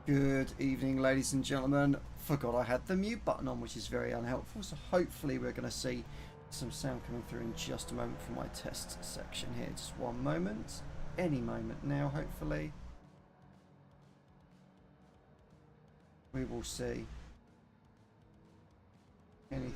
Good evening, ladies and gentlemen. Forgot I had the mute button on, which is very unhelpful. So hopefully we're going to see some sound coming through in just a moment for my test section here. Just one moment. Any moment now, hopefully. We will see. Anything.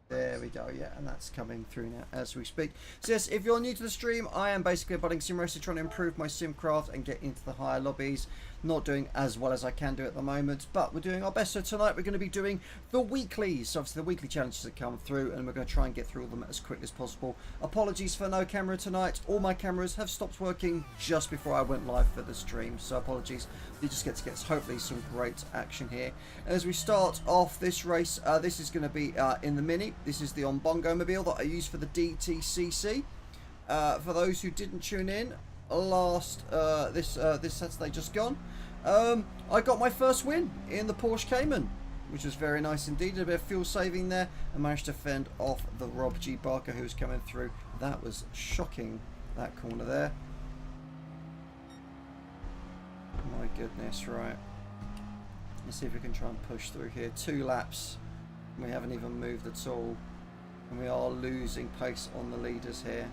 There we go, yeah, and that's coming through now as we speak. So yes, if you're new to the stream, I am basically a budding sim racer trying to improve my simcraft and get into the higher lobbies. Not doing as well as I can do at the moment, but we're doing our best. So tonight we're going to be doing the weeklies, so obviously the weekly challenges that come through, and we're going to try and get through them as quick as possible. Apologies for no camera tonight. All my cameras have stopped working just before I went live for the stream, so apologies. You just get hopefully some great action here. And as we start off this race, this is going to be in the Mini. This is the Bongo mobile that I use for the DTCC. For those who didn't tune in last this Saturday just gone, I got my first win in the Porsche Cayman, which was very nice indeed. Did a bit of fuel saving there and managed to fend off the Rob G. Barker who was coming through. That was shocking, that corner there. My goodness, right. Let's see if we can try and push through here. 2 laps. We haven't even moved at all, and we are losing pace on the leaders here.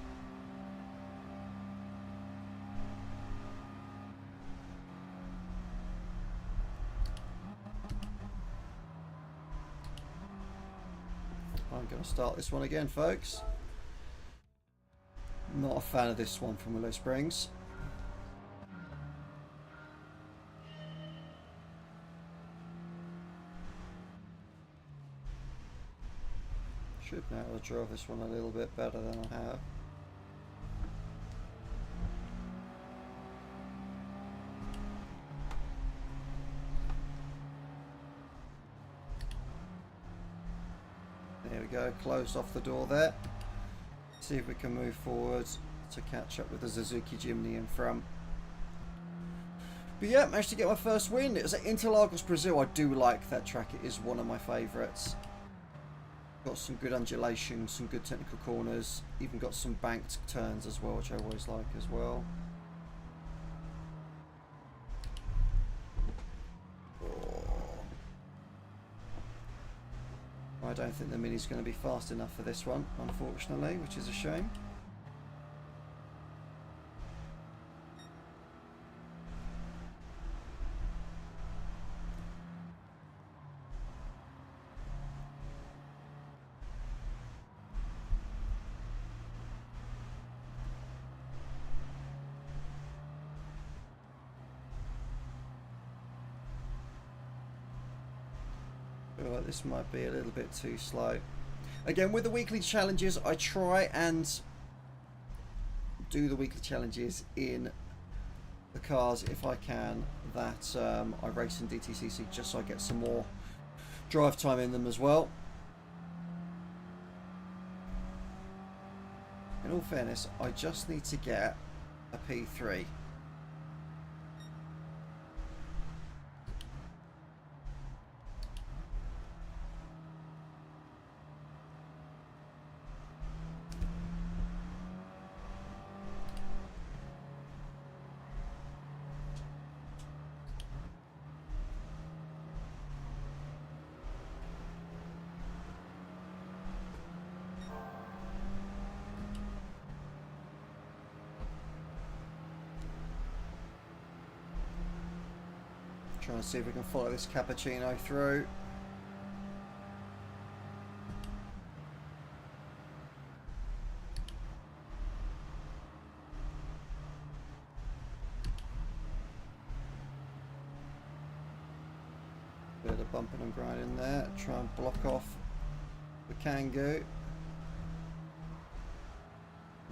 I'm going to start this one again, folks. Not a fan of this one from Willow Springs. Should be able to drive this one a little bit better than I have. There we go, closed off the door there. See if we can move forward to catch up with the Suzuki Jimny in front. But yeah, managed to get my first win. It was at Interlagos, Brazil. I do like that track, it is one of my favourites. Got some good undulation, some good technical corners, even got some banked turns as well, which I always like as well. Oh. I don't think the Mini's going to be fast enough for this one, unfortunately, which is a shame. This might be a little bit too slow. Again, with the weekly challenges, I try and do the weekly challenges in the cars if I can that I race in DTCC, just so I get some more drive time in them as well. In all fairness, I just need to get a P3. Trying to see if we can follow this cappuccino through. Bit of bumping and grinding there. Try and block off the Kangoo.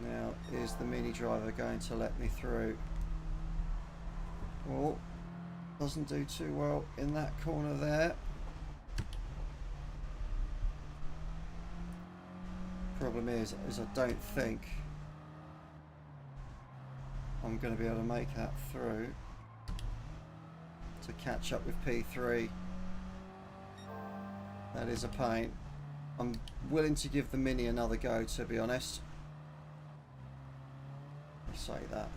Now, is the Mini driver going to let me through? Oh. Doesn't do too well in that corner there. Problem is I don't think I'm going to be able to make that through to catch up with P3. That is a pain. I'm willing to give the Mini another go, to be honest. I say that.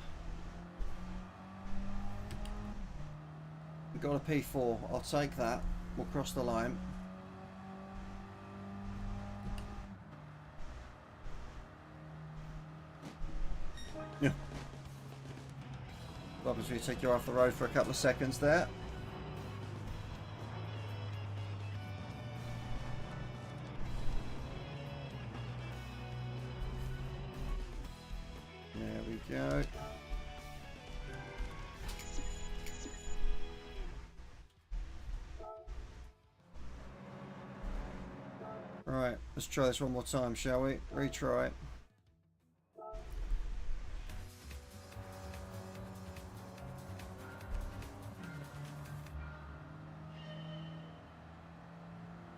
got a P4. I'll take that. We'll cross the line. Yeah. What happens when you take you off the road for a couple of seconds there? There we go. Right, let's try this one more time, shall we? Retry it.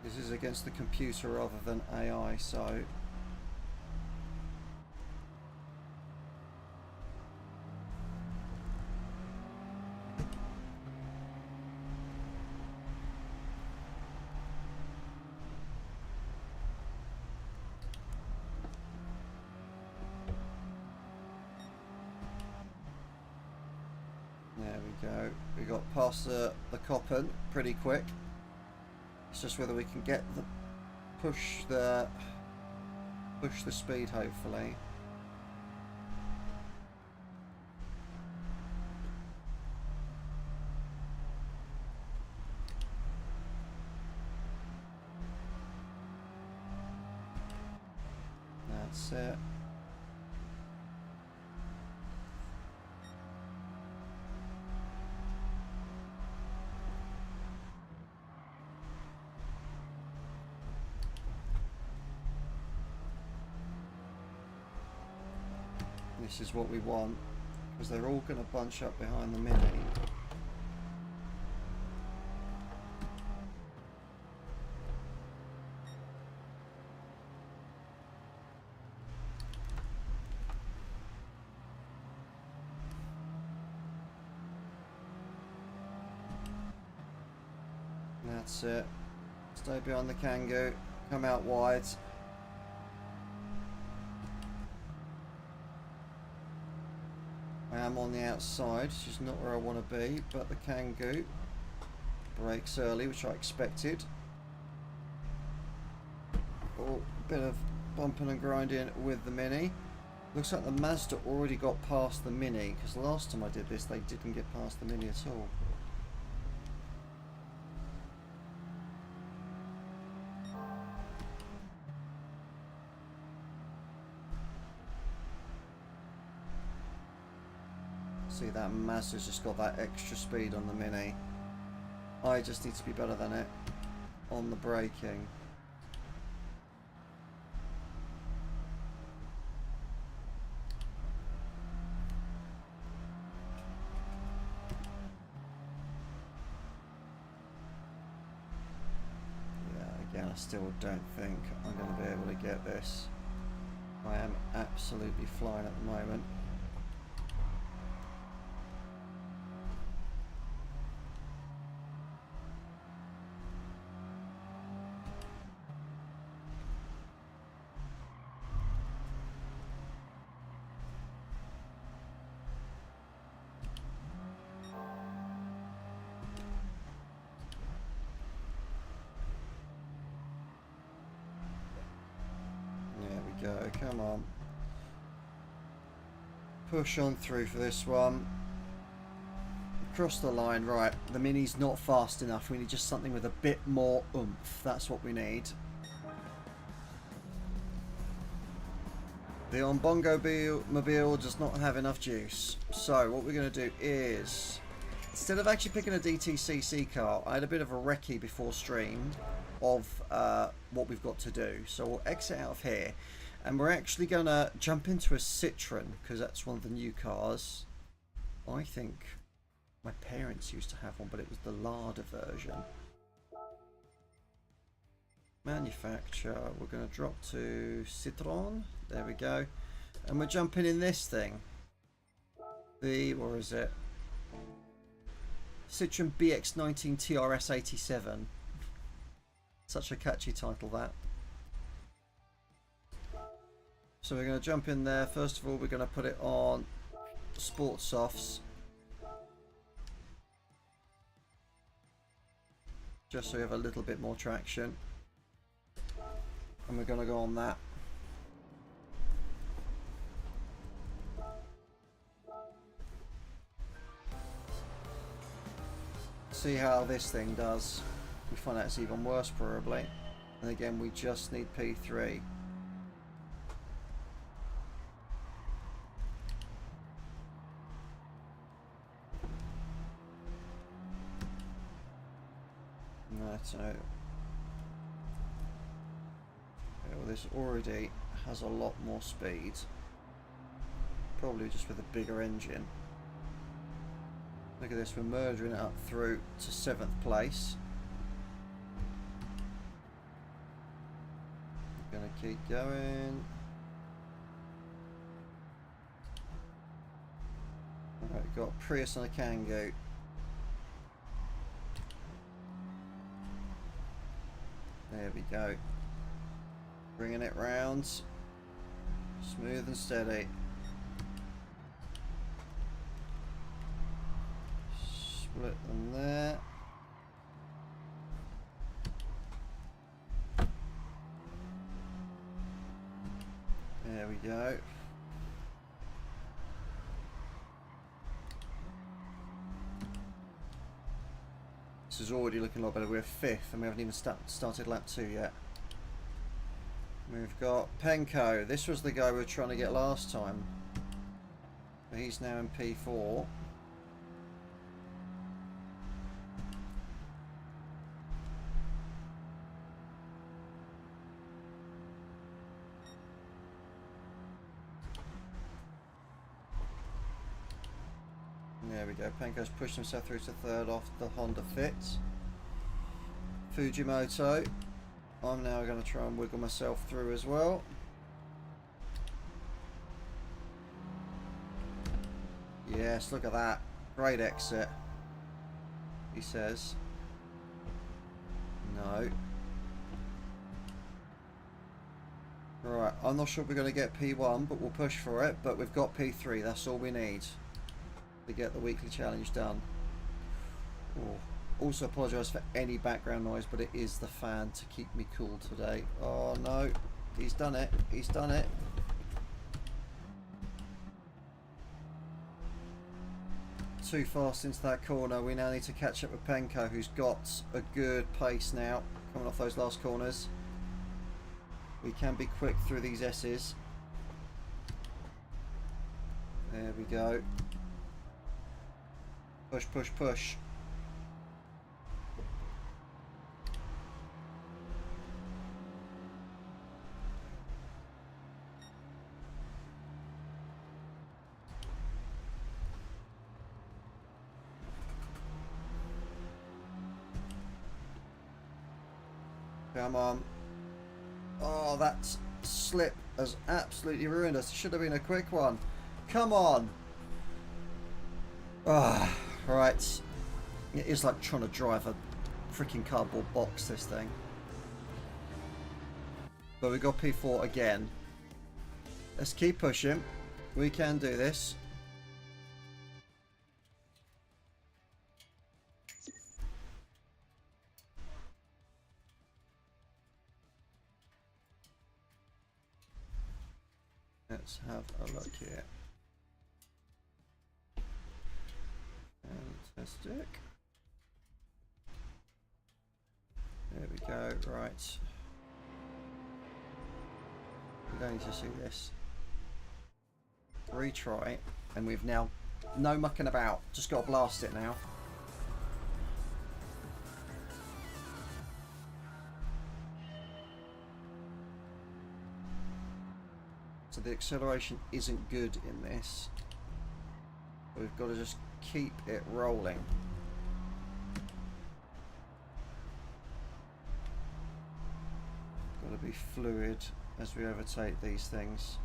This is against the computer rather than AI, so... There we go. We got past the Coppen pretty quick. It's just whether we can get the push the speed, hopefully. That's it. This is what we want, because they're all going to bunch up behind the Mini. That's it. Stay behind the Kangoo. Come out wide. I am on the outside, which is not where I want to be, but the Kangoo brakes early, which I expected. Oh, a bit of bumping and grinding with the Mini. Looks like the Mazda already got past the Mini, because last time I did this they didn't get past the Mini at all. See, that Mazda's just got that extra speed on the Mini. I just need to be better than it on the braking. Yeah, again, I still don't think I'm going to be able to get this. I am absolutely flying at the moment. Go, come on. Push on through for this one. Across the line, right. The Mini's not fast enough. We need just something with a bit more oomph. That's what we need. The Bongo Mobile does not have enough juice. So what we're going to do is, instead of actually picking a DTCC car, I had a bit of a recce before stream of what we've got to do. So we'll exit out of here. And we're actually going to jump into a Citroen, because that's one of the new cars. I think my parents used to have one, but it was the Lada version. Manufacturer, we're going to drop to Citroen. There we go. And we're jumping in this thing. Where is it? Citroen BX19 TRS 87. Such a catchy title, that. So we're going to jump in there. First of all, we're going to put it on Sport Softs. just so we have a little bit more traction. And we're going to go on that. See how this thing does. We find out it's even worse probably. And again, we just need P3. So, well, this already has a lot more speed, probably just with a bigger engine. Look at this, we're murdering it up through to 7th place. We're going to keep going. Alright, we've got a Prius and a Kangoo. There we go. Bringing it round. Smooth and steady. Split them there. There we go. This is already looking a lot better. We're 5th and we haven't even started lap 2 yet. We've got Penko. This was the guy we were trying to get last time. But he's now in P4. There we go. Penko's pushed himself through to 3rd off the Honda Fit. Fujimoto. I'm now going to try and wiggle myself through as well. Yes, look at that. Great exit. He says. No. Right, I'm not sure we're going to get P1, but we'll push for it. But we've got P3. That's all we need to get the weekly challenge done. Oh. Also apologise for any background noise, but it is the fan to keep me cool today. Oh no, he's done it, he's done it. Too fast into that corner. We now need to catch up with Penko, who's got a good pace now, coming off those last corners. We can be quick through these S's. There we go. Push, push, push. Come on. Oh, that slip has absolutely ruined us. It should have been a quick one. Come on. Ah, right. It is like trying to drive a freaking cardboard box, this thing. But we got P4 again. Let's keep pushing. We can do this. Let's have a look here. Fantastic. There we go, right. We're going to see this. Retry, and we've now no mucking about, just got to blast it now. So the acceleration isn't good in this. We've got to just keep it rolling. Got to be fluid as we overtake these things.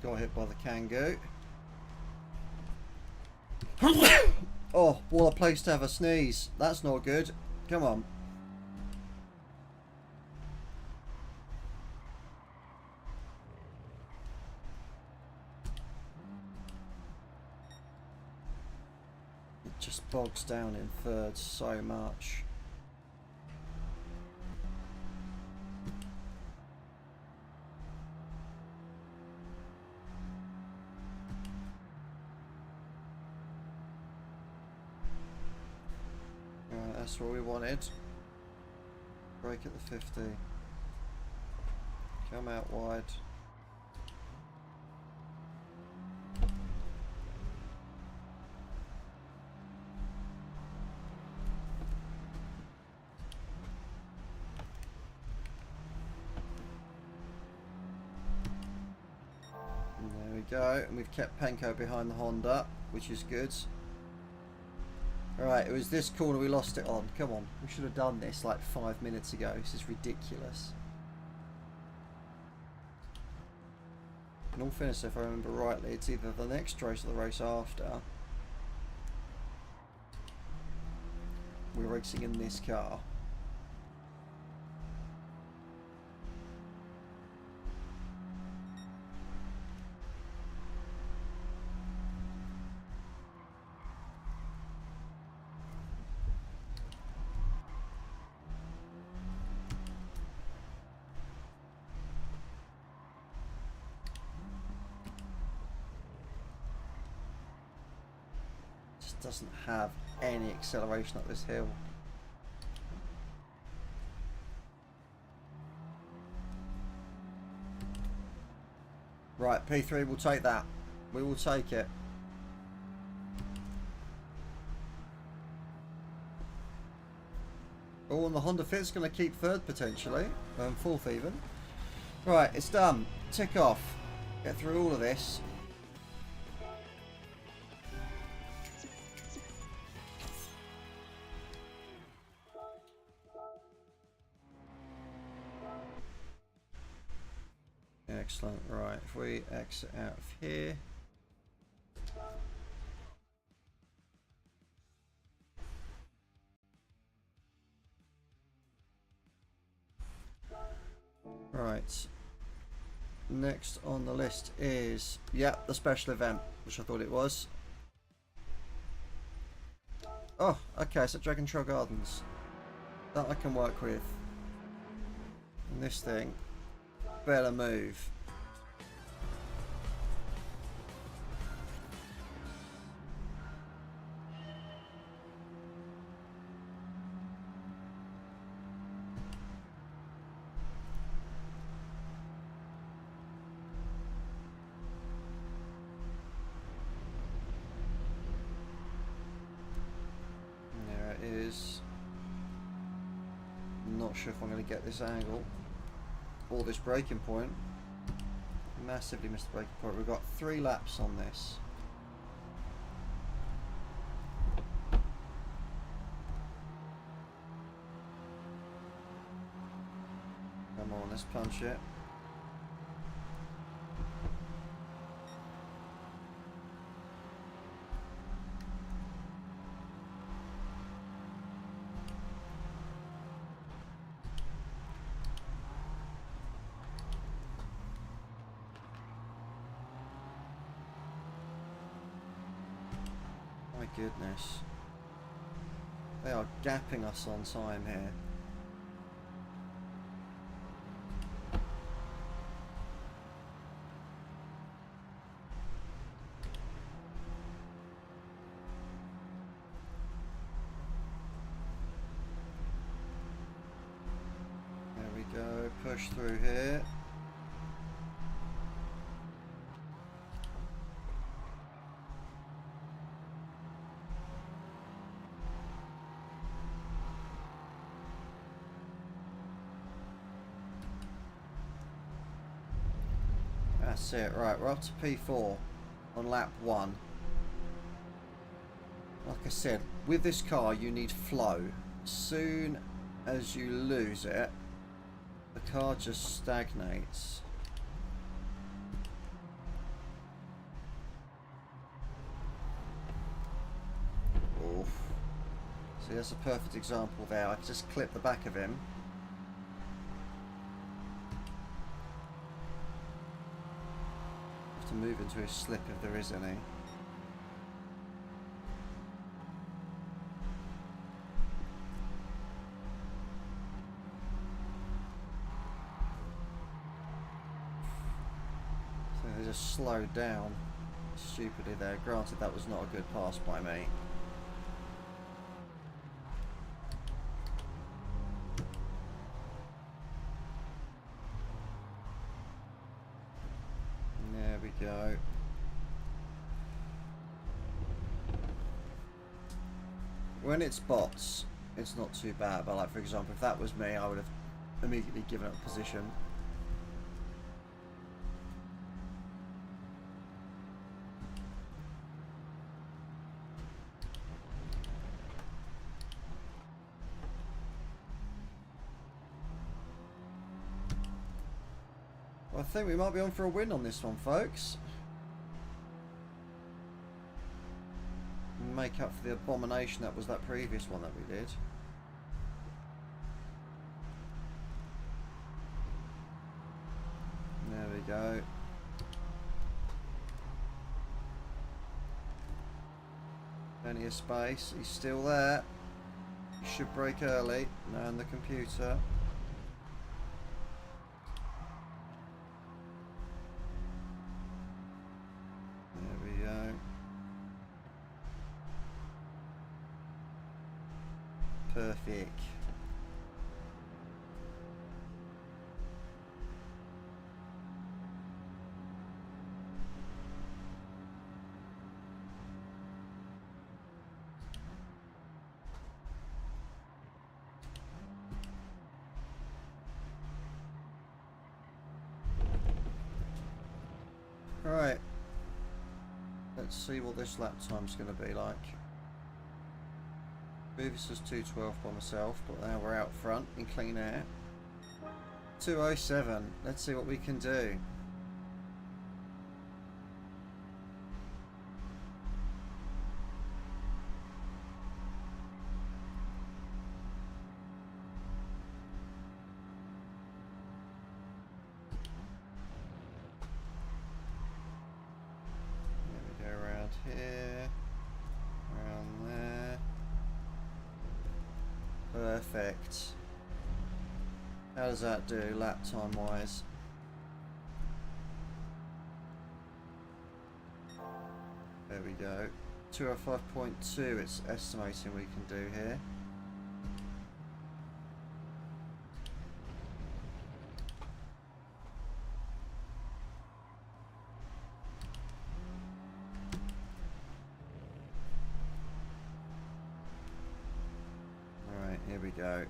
Got hit by the Kangoo. Oh, what a place to have a sneeze. That's not good. Come on. It just bogs down in third so much. That's what we wanted. Break at the 50. Come out wide. And there we go. And we've kept Penko behind the Honda, which is good. Alright, it was this corner we lost it on. Come on, we should have done this like 5 minutes ago. This is ridiculous. In all fairness, if I remember rightly, it's either the next race or the race after. We're racing in this car. Doesn't have any acceleration up this hill. Right, P3 will take that. We will take it. Oh, and the Honda Fit's going to keep third potentially. Fourth even. Right, it's done. Tick off. Get through all of this. Excellent. Right, if we exit out of here. Right. Next on the list is, yeah, the special event, which I thought it was. Oh, okay, so Dragon Trail Gardens. That I can work with. And this thing better move. There it is. Not sure if I'm going to get this angle or this braking point. Massively missed the braking point. We've got 3 laps on this. Come on, let's punch it. My goodness. They are gapping us on time here. There we go, push through here. That's it, right, we're up to P4 on lap 1. Like I said, with this car you need flow. As soon as you lose it, the car just stagnates. See, that's a perfect example there. I can just clip the back of him. Have to move into his slip if there is any. So they just slowed down stupidly there. Granted, that was not a good pass by me. There we go. When it's bots, it's not too bad, but like for example, if that was me, I would have immediately given up position. I think we might be on for a win on this one, folks. Make up for the abomination that was that previous one that we did. There we go. Plenty of space. He's still there. He should break early. Knowing the computer. Perfect. All right. Let's see what this lap time's going to be like. This is 2:12 by myself, but now we're out front in clean air. 2:07. Let's see what we can do. There we go, around here, around there. Perfect. How does that do lap time wise? There we go. 2:05.2 it's estimating we can do here. Here we go.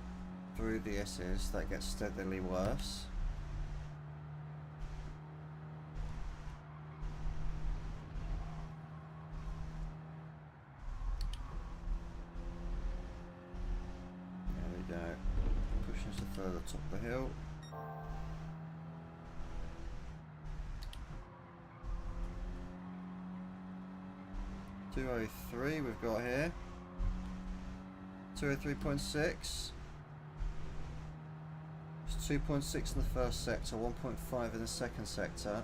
Through the S's, that gets steadily worse. There we go. Pushing us to further top of the hill. .203 we've got here. 203.6. It's 2.6 in the first sector, 1.5 in the second sector.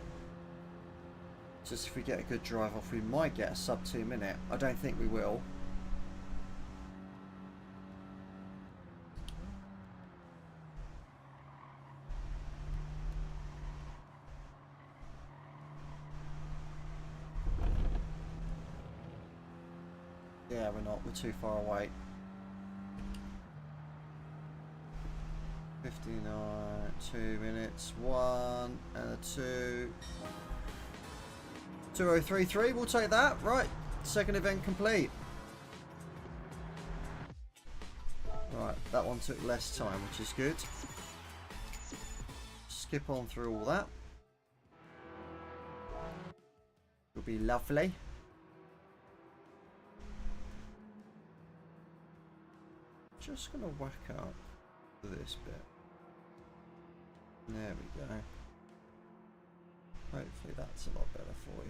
Just if we get a good drive off, we might get a sub 2 minute. I don't think we will. Yeah, we're not. We're too far away. 59, 2 minutes, 1 and a 2. 2:033, we'll take that. Right, second event complete. Right, that one took less time, which is good. Skip on through all that. It'll be lovely. Just gonna whack up this bit. There we go. Hopefully that's a lot better for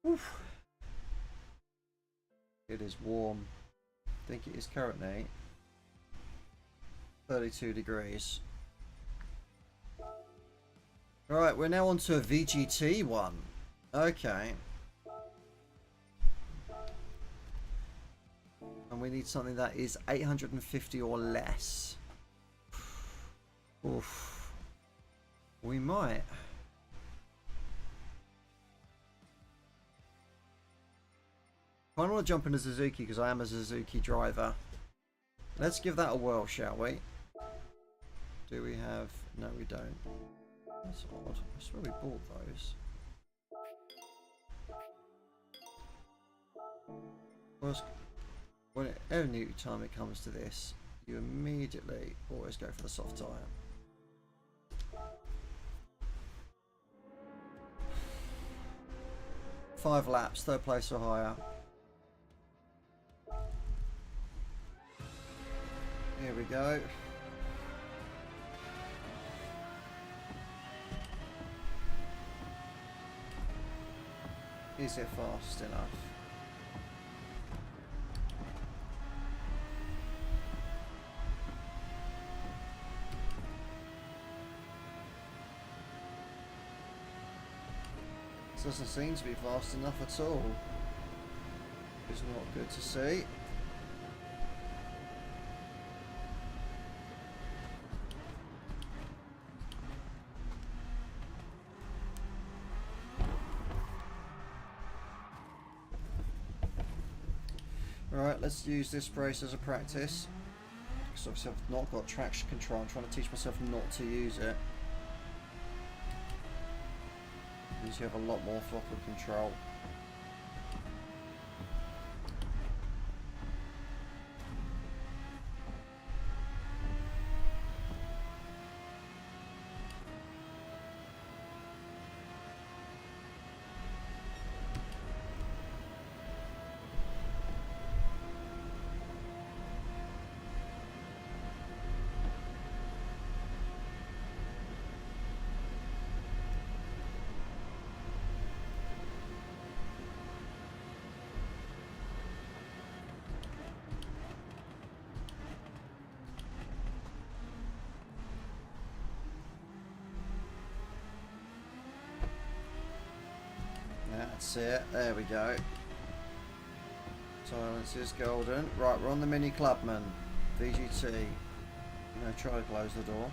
you. Oof. It is warm. I think it is currently 32 degrees. Right, we're now on to a VGT one. Okay. And we need something that is 850 or less. Oof. We might. I don't want to jump into Suzuki because I am a Suzuki driver. Let's give that a whirl, shall we? Do we have... No, we don't. That's odd. I swear we bought those. When any time it comes to this, you immediately always go for the soft tyre. 5 laps, 3rd place or higher. Here we go. Is it fast enough? This doesn't seem to be fast enough at all. It's not good to see. Alright, let's use this race as a practice. Because obviously I've not got traction control. I'm trying to teach myself not to use it. Because you have a lot more throttle control. That's it, there we go. Silence is golden. Right, we're on the Mini Clubman. VGT. I'm going to try to close the door.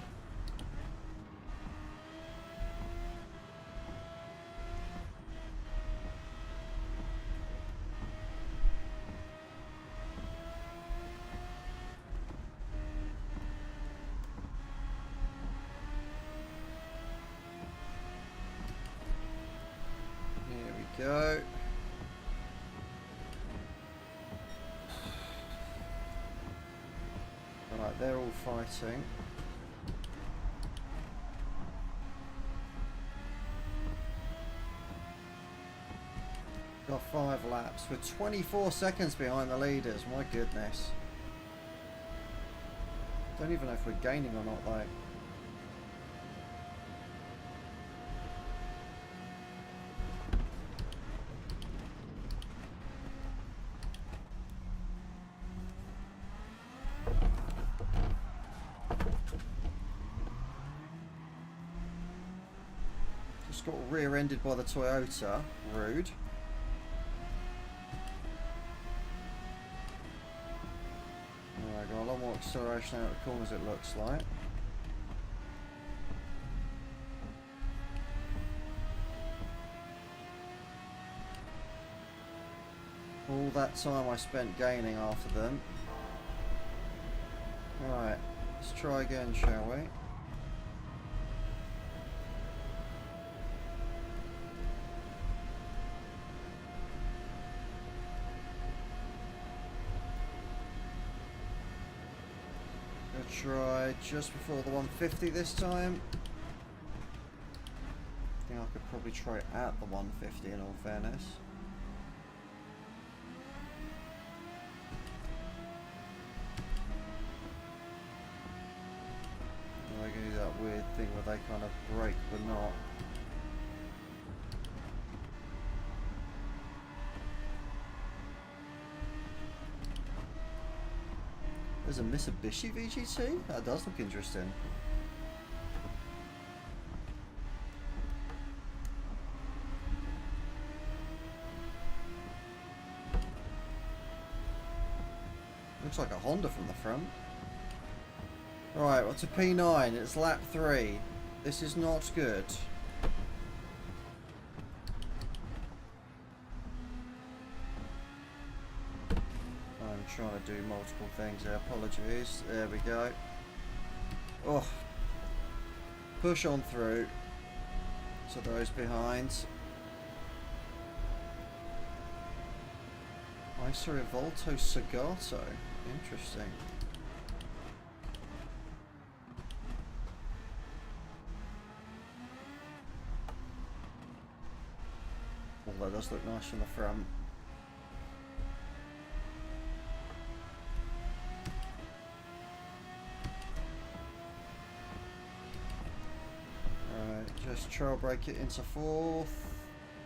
Go. Right, they're all fighting. Got 5 laps. We're 24 seconds behind the leaders. My goodness. Don't even know if we're gaining or not though. Got rear-ended by the Toyota. Rude. Alright, got a lot more acceleration out of the corners it looks like. All that time I spent gaining after them. Alright, let's try again, shall we? Try just before the 150 this time. I think I could probably try at the 150 in all fairness. They're going to do that weird thing where they kind of brake but not. There's a Mitsubishi VGT? That does look interesting. Looks like a Honda from the front. Alright, what's a P9? It's lap 3. This is not good. I'm trying to do multiple things there. Apologies. There we go. Oh. Push on through to those behind. I saw a Volto Segato. Interesting. Although that does look nice from the front. Alright, just trail brake it into 4th.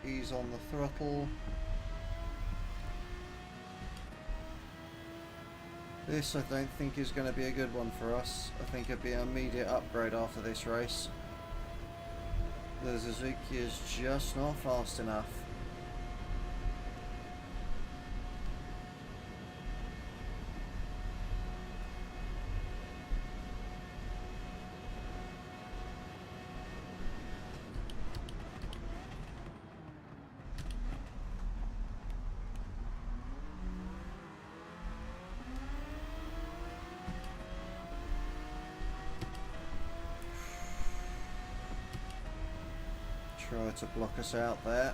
Ease on the throttle. This I don't think is going to be a good one for us. I think it'd be an immediate upgrade after this race. The Suzuki is just not fast enough. Try to block us out there.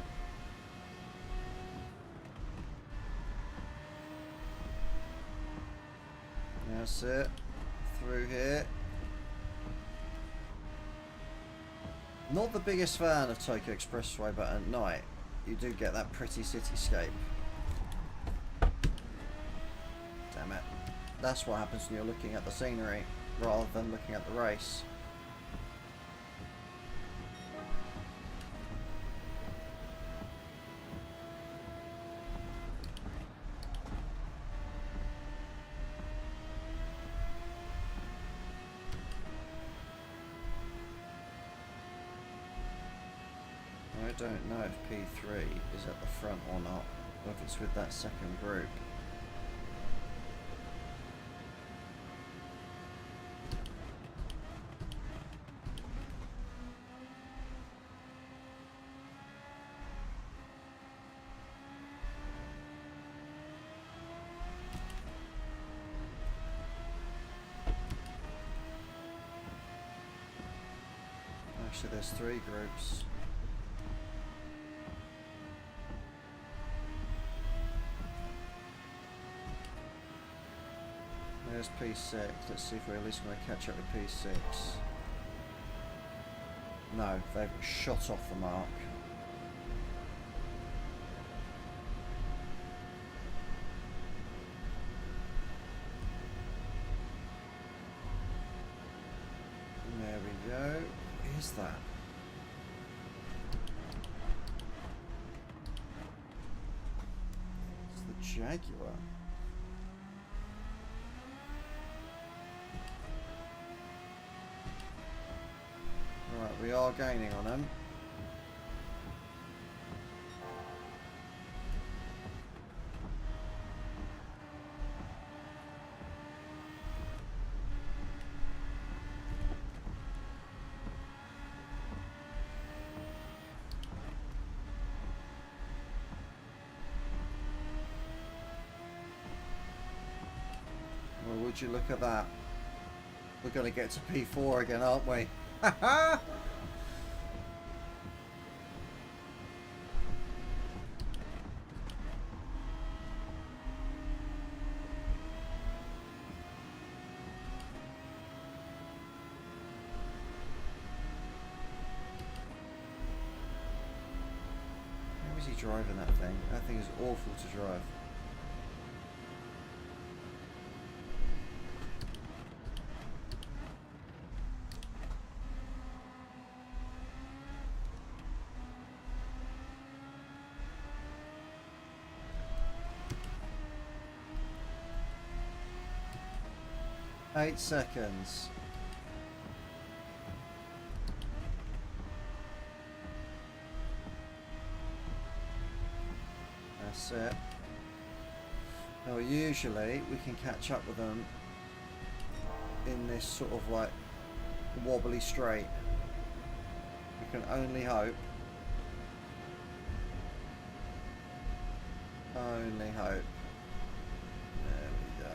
That's it. Through here. Not the biggest fan of Tokyo Expressway, but at night you do get that pretty cityscape. Damn it. That's what happens when you're looking at the scenery rather than looking at the race. I don't know if P3 is at the front or not, or if it's with that second group. Actually, there's 3 groups. There's P6. Let's see if we're at least going to catch up with P6. No, they've shot off the mark. There we go. Is that? It's the Jaguar. Right, we are gaining on them. Well, would you look at that? We're going to get to P4 again, aren't we? Haha! How is he driving that thing? That thing is awful to drive. 8 seconds. That's it. Now usually we can catch up with them in this sort of like wobbly straight. We can only hope. Only hope. There we go.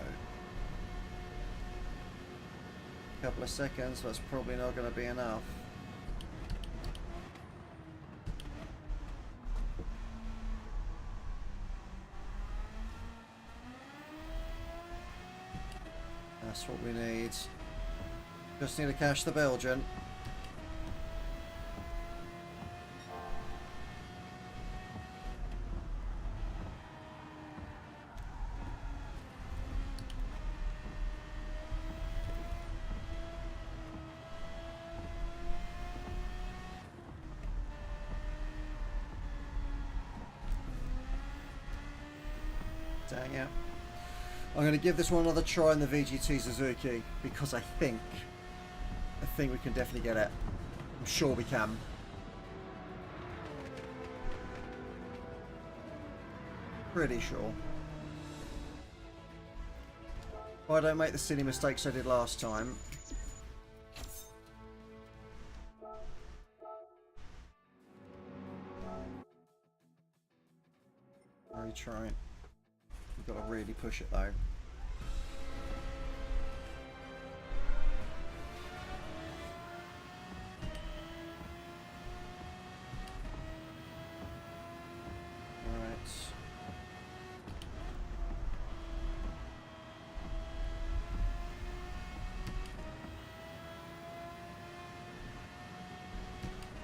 Couple of seconds, that's probably not going to be enough. That's what we need. Just need to catch the Belgian. Dang it. I'm going to give this one another try in the VGT Suzuki because I think we can definitely get it. I'm sure we can. Pretty sure. If I don't make the silly mistakes I did last time. Very trying. We've got to really push it though.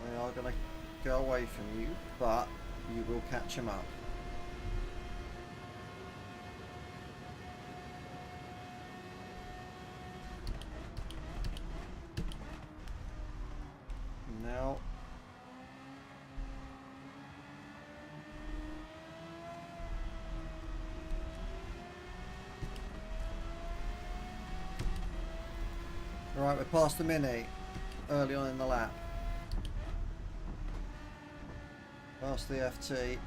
They are going to go away from you, but you will catch them up. Now right, we're past the Mini early on in the lap. Past the FT.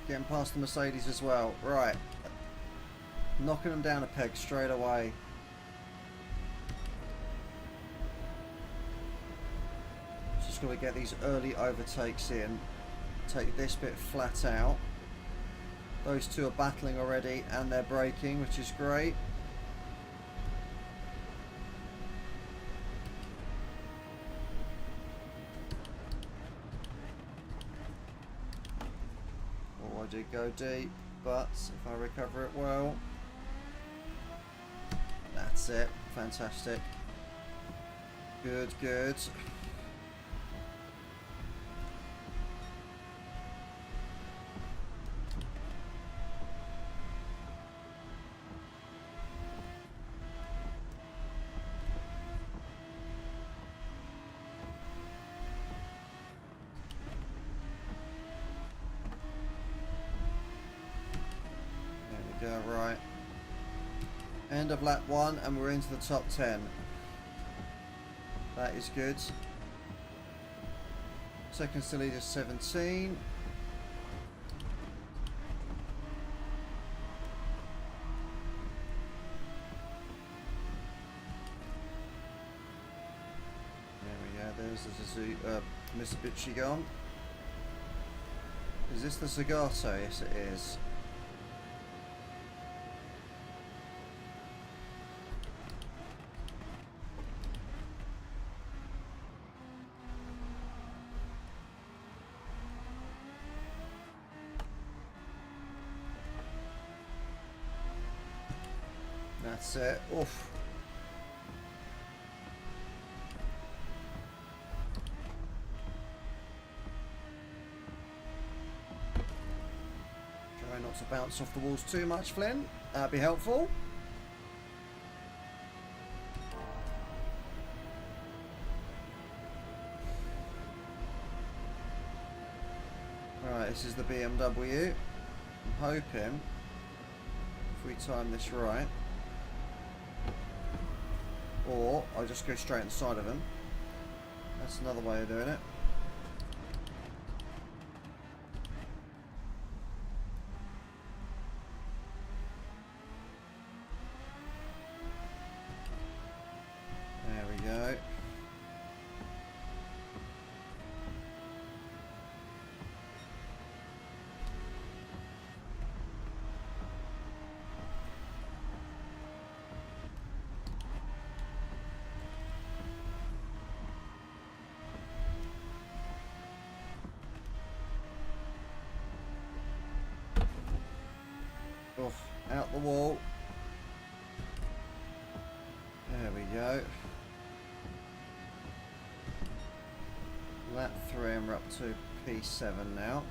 Getting past the Mercedes as well. Right. Knocking them down a peg straight away. Just got to get these early overtakes in. Take this bit flat out. Those two are battling already and they're braking, which is great. Oh, I did go deep, but if I recover it well, that's it. Fantastic. Good, good. There we go, right. End of lap 1 and we're into the top 10. That is good. Second to lead is 17. There we go, there's the Mitsubishi gone. Is this the Zagato? Yes it is. That's it. Oof. Try not to bounce off the walls too much, Flynn. That'd be helpful. Alright, this is the BMW. I'm hoping, if we time this right, Or I'll just go straight inside of him. That's another way of doing it. There we go. Out the wall. There we go. Lap 3 and we're up to P7 now.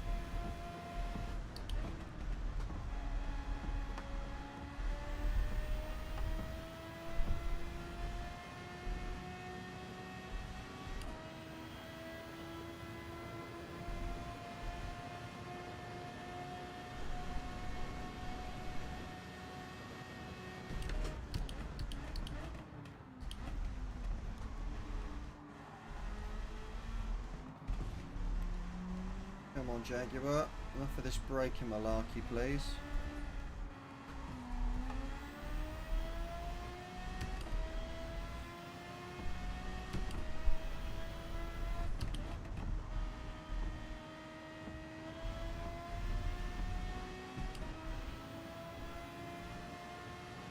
Come on, Jaguar. Enough of this braking malarkey, please.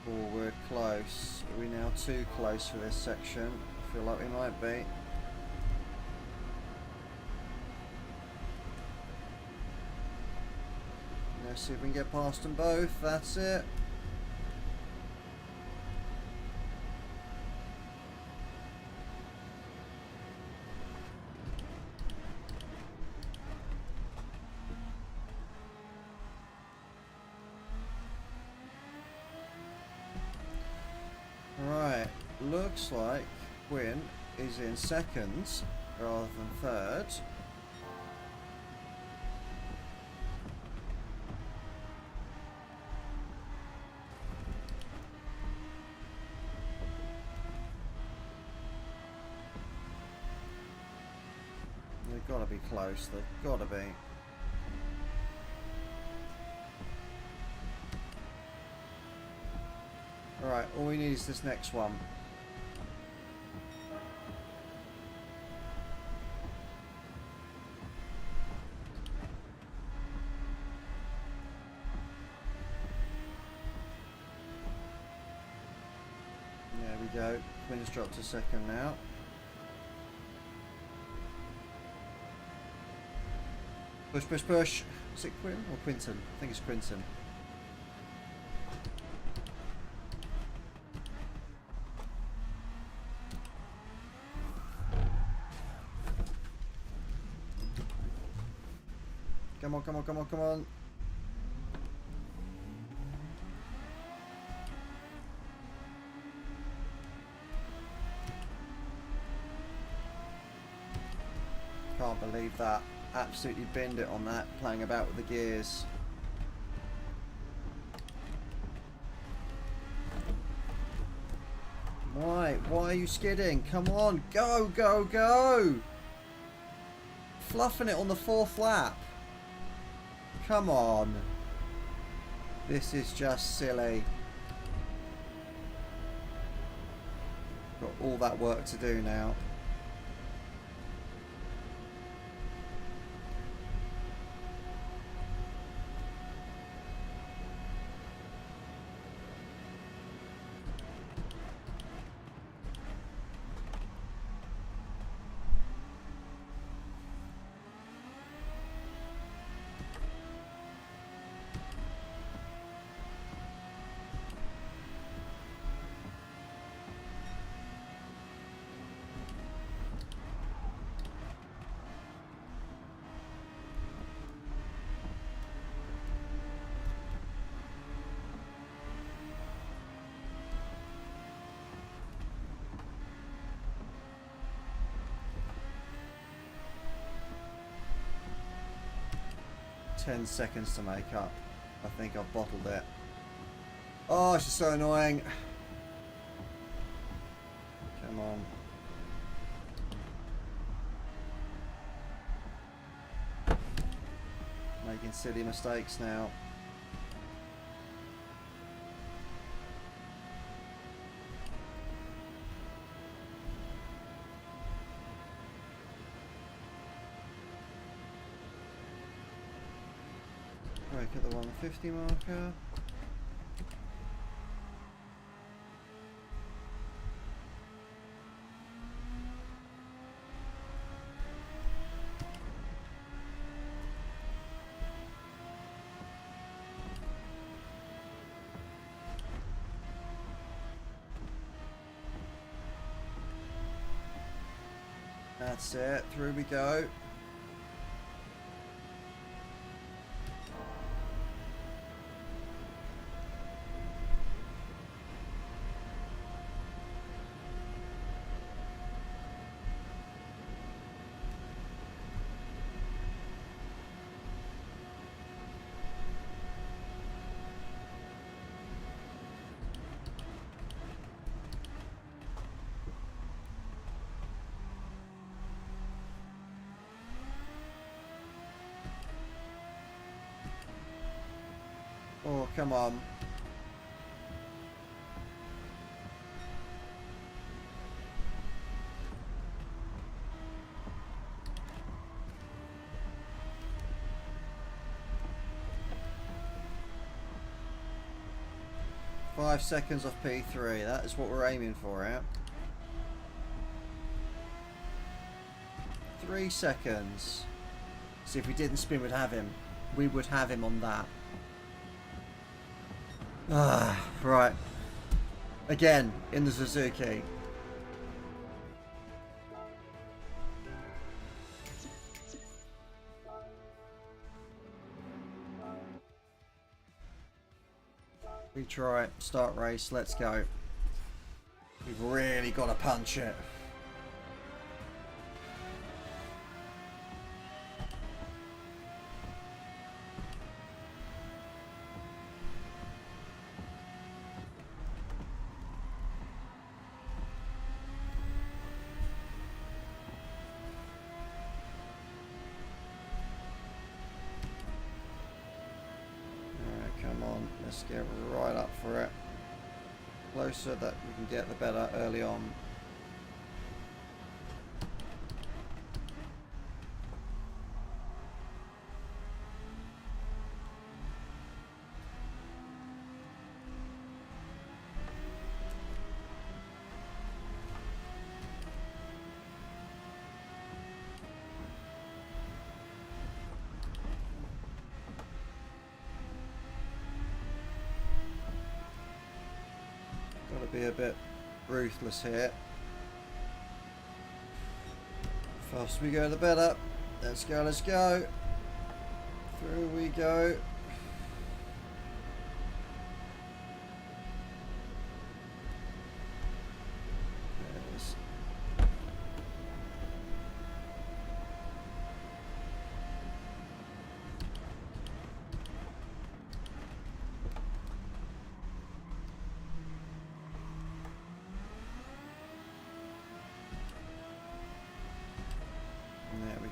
Forward, close. Are we now too close for this section? I feel like we might be. Let's see if we can get past them both. That's it. Right. Looks like Quinn is in second rather than third. They've got to be close. They've got to be. Alright, all we need is this next one. There we go. Quinn's dropped to second now. Push, push, push. Is it Quinn or Quinton? I think it's Quinton. Come on, come on, come on, come on. Can't believe that. Absolutely binned it on that, playing about with the gears. Why? Why are you skidding? Come on, go, go, go! Fluffing it on the 4th lap. Come on. This is just silly. Got all that work to do now. Ten seconds to make up. I think I've bottled it. Oh, it's just so annoying. Come on. Making silly mistakes now. Break at the 150 marker. That's it, through we go. Oh, come on. Five seconds off P3. That is what we're aiming for, yeah? 3 seconds. See, if we didn't spin, we'd have him. We would have him on that. Ah, right. Again, in the Suzuki. Retry, start race, let's go. We've really got to punch it. Let's get right up for it. Closer that we can get, the better early on. Be a bit ruthless here. Faster we go, the better. Let's go, let's go. Through we go.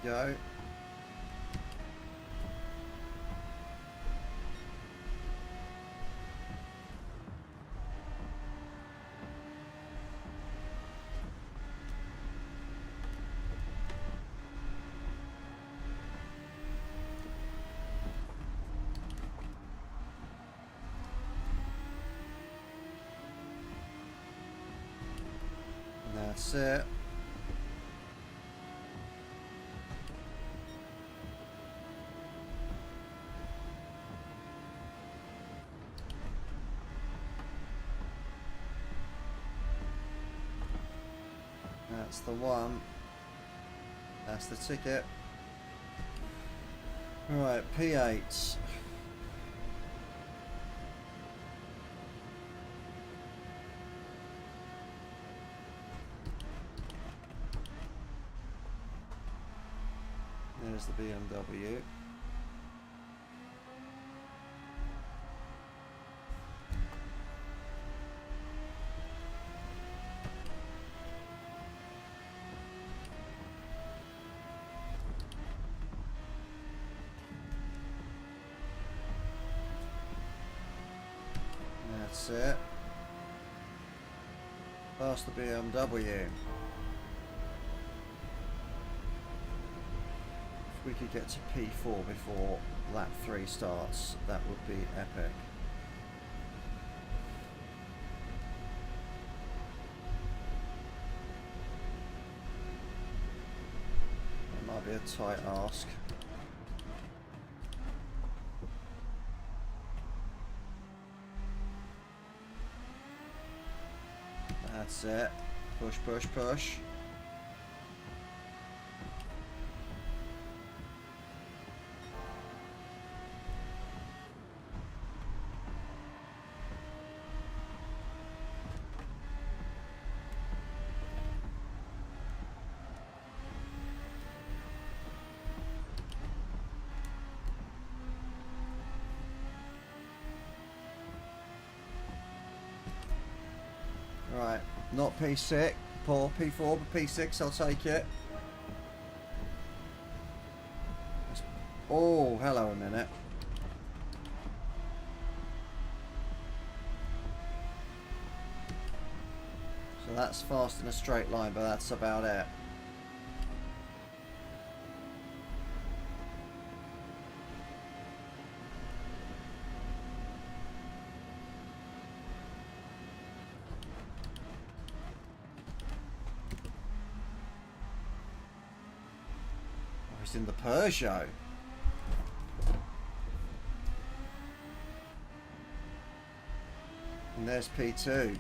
Go. And that's it. That's the one. That's the ticket. Right, P8. There's the BMW. That's it. Past the BMW. If we could get to P4 before lap 3 starts, that would be epic. It might be a tight ask. That's it. Push, push, push. Right, not P6, poor P4, but P6, I'll take it. Oh, hello a minute. So that's fast in a straight line, but that's about it. In the Peugeot. And there's P2.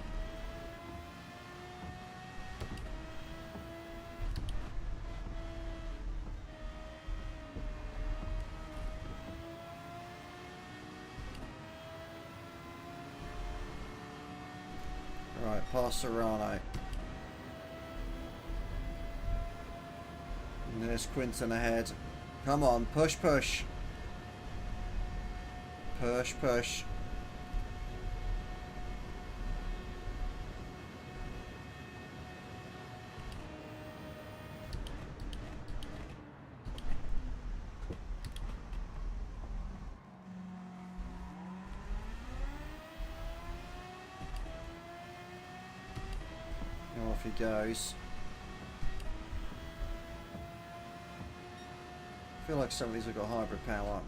Right, past Serrano. And there's Quinton ahead. Come on, push, push. Push, push. And off he goes. I feel like some of these have got hybrid power.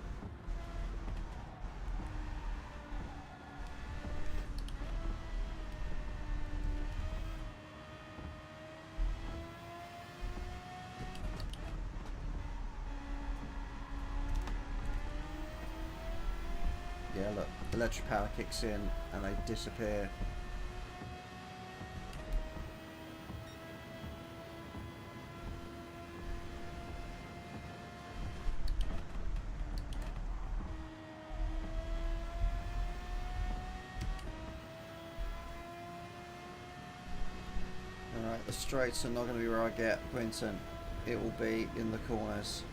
Yeah, look, electric power kicks in and they disappear. Alright, the straights are not going to be where I get Quinton. It will be in the corners.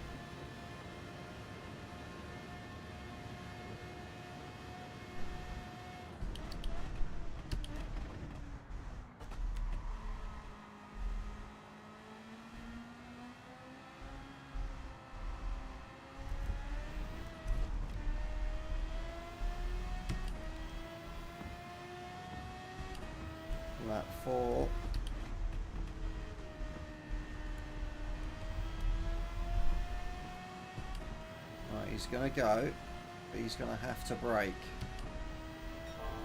Lap 4. Right, he's going to go, but he's going to have to brake.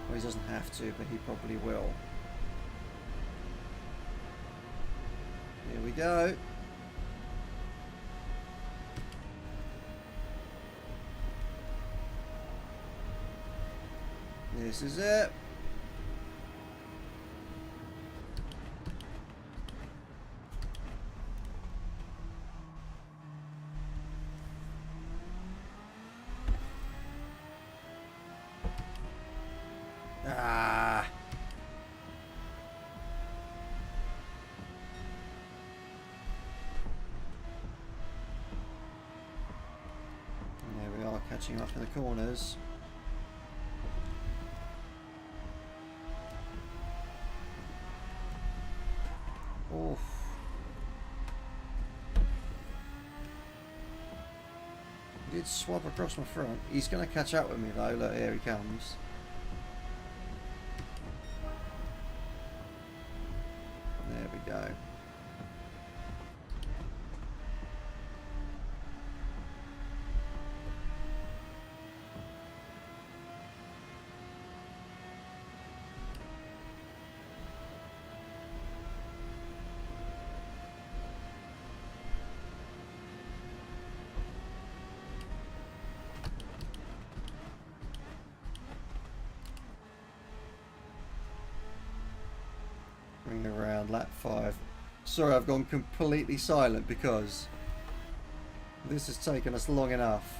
Well, he doesn't have to, but he probably will. Here we go. This is it. Ah. And there we are, catching up in the corners. Oof. He did swap across my front. He's going to catch up with me though. Look, here he comes. around lap 5. Sorry, I've gone completely silent because this has taken us long enough.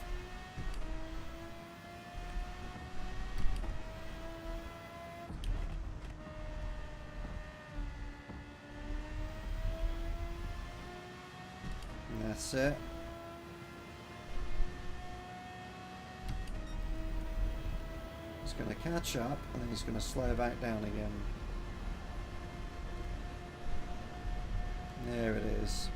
And that's it. He's going to catch up and then he's going to slow back down again. There it is.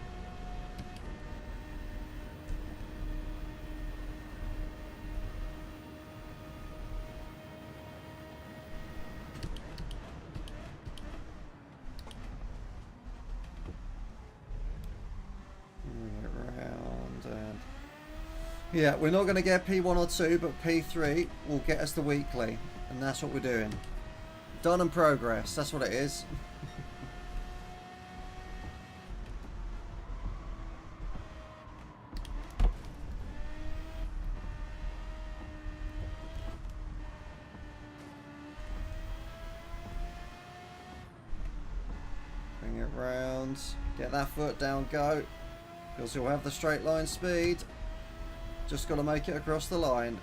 Bring it round and yeah, we're not going to get P1 or 2, but P3 will get us the weekly, and that's what we're doing. Done and progress. That's what it is. Bring it round. Get that foot down, go. Because he'll have the straight line speed. Just got to make it across the line.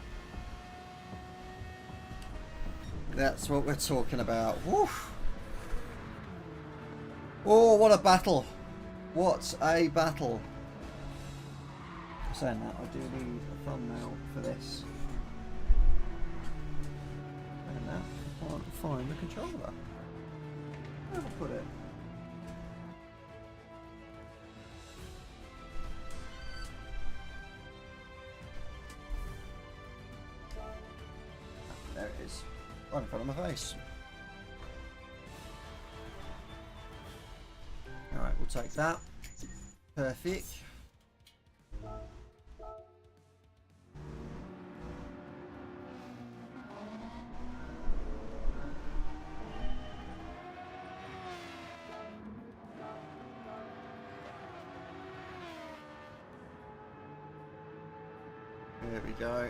That's what we're talking about. Woo. Oh, what a battle. What a battle. Saying that, I do need a thumbnail for this. And that, I can't find the controller. Where have I put it? There it is. Right in front of my face. Alright, we'll take that. Perfect. There we go.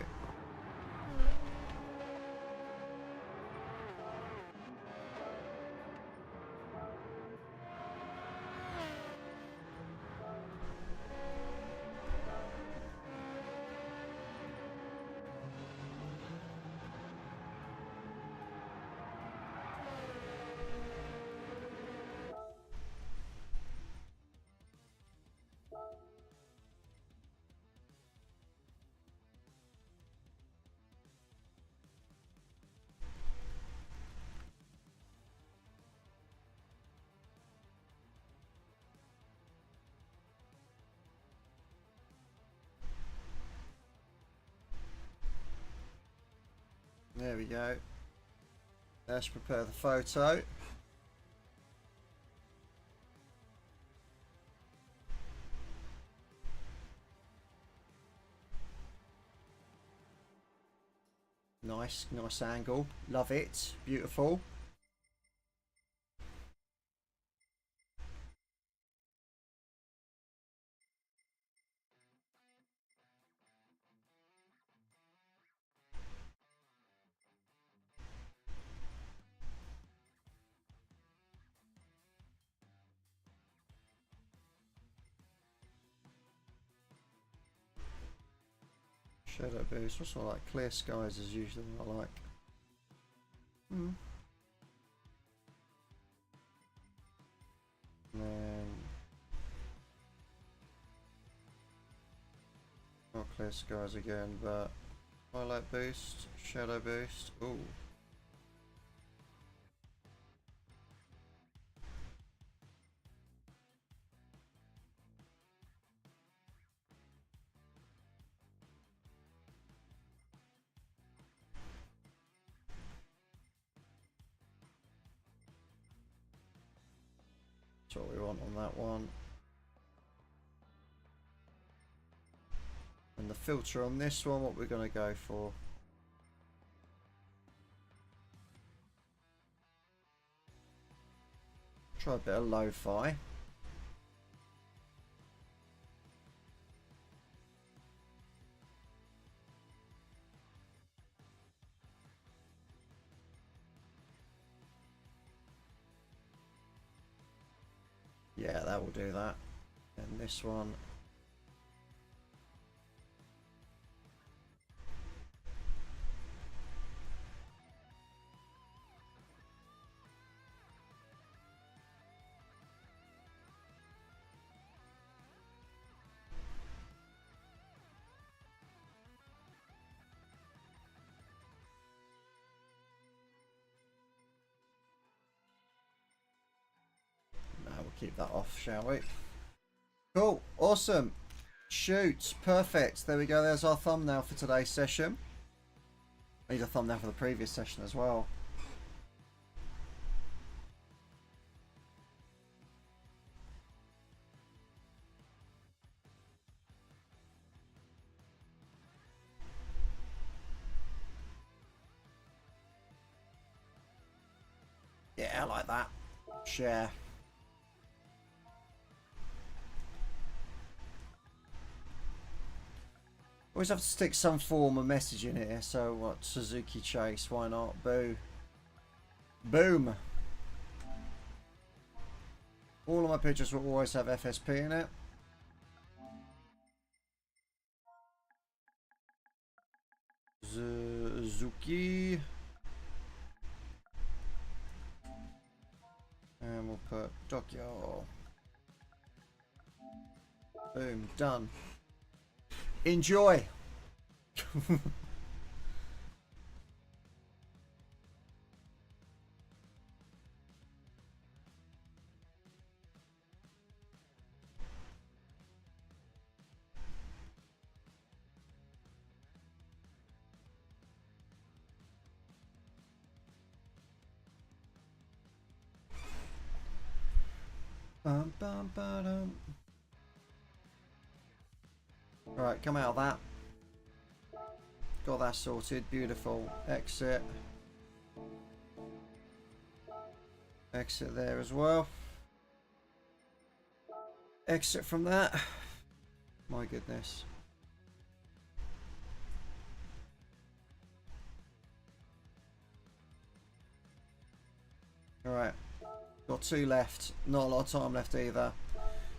There we go. Let's prepare the photo. Nice, nice angle. Love it. Beautiful. Shadow boost. What's not like clear skies is usually what I like. And then not clear skies again, but highlight boost, shadow boost. Ooh. That's what we want on that one. And the filter on this one, what we're going to go for. Try a bit of lo-fi. Yeah, that will do that. And this one. We'll keep that off, shall we? Cool, awesome. Shoot, perfect. There we go. There's our thumbnail for today's session. I need a thumbnail for the previous session as well. Yeah, I like that. Share. Always have to stick some form of message in here. So what? Suzuki Chase. Why not? Boo. Boom. All of my pictures will always have FSP in it. Suzuki. And we'll put Tokyo. Boom. Done. Enjoy. Bum, bum, ba-dum. Right, come out of that. Got that sorted. Beautiful. Exit. Exit there as well. Exit from that. My goodness. Alright. Got 2 left. Not a lot of time left either.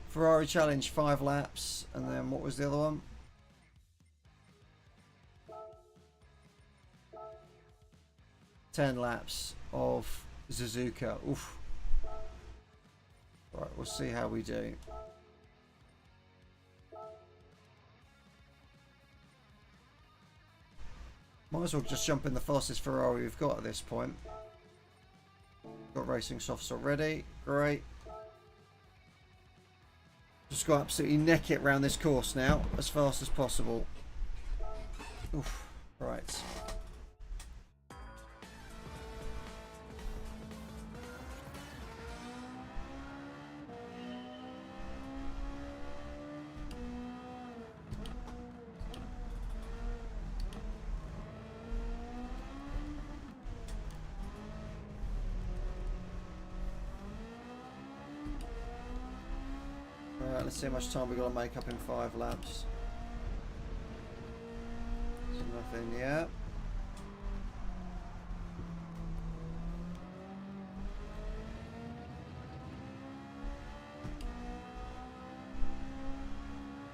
Ferrari challenge 5 laps. And then what was the other one? 10 laps of Suzuka. Oof. Right, we'll see how we do. Might as well just jump in the fastest Ferrari we've got at this point. Got racing softs already. Great. Just got to absolutely neck it around this course now as fast as possible. Oof. Right. Let's see how much time we've got to make up in 5 laps. So nothing yet.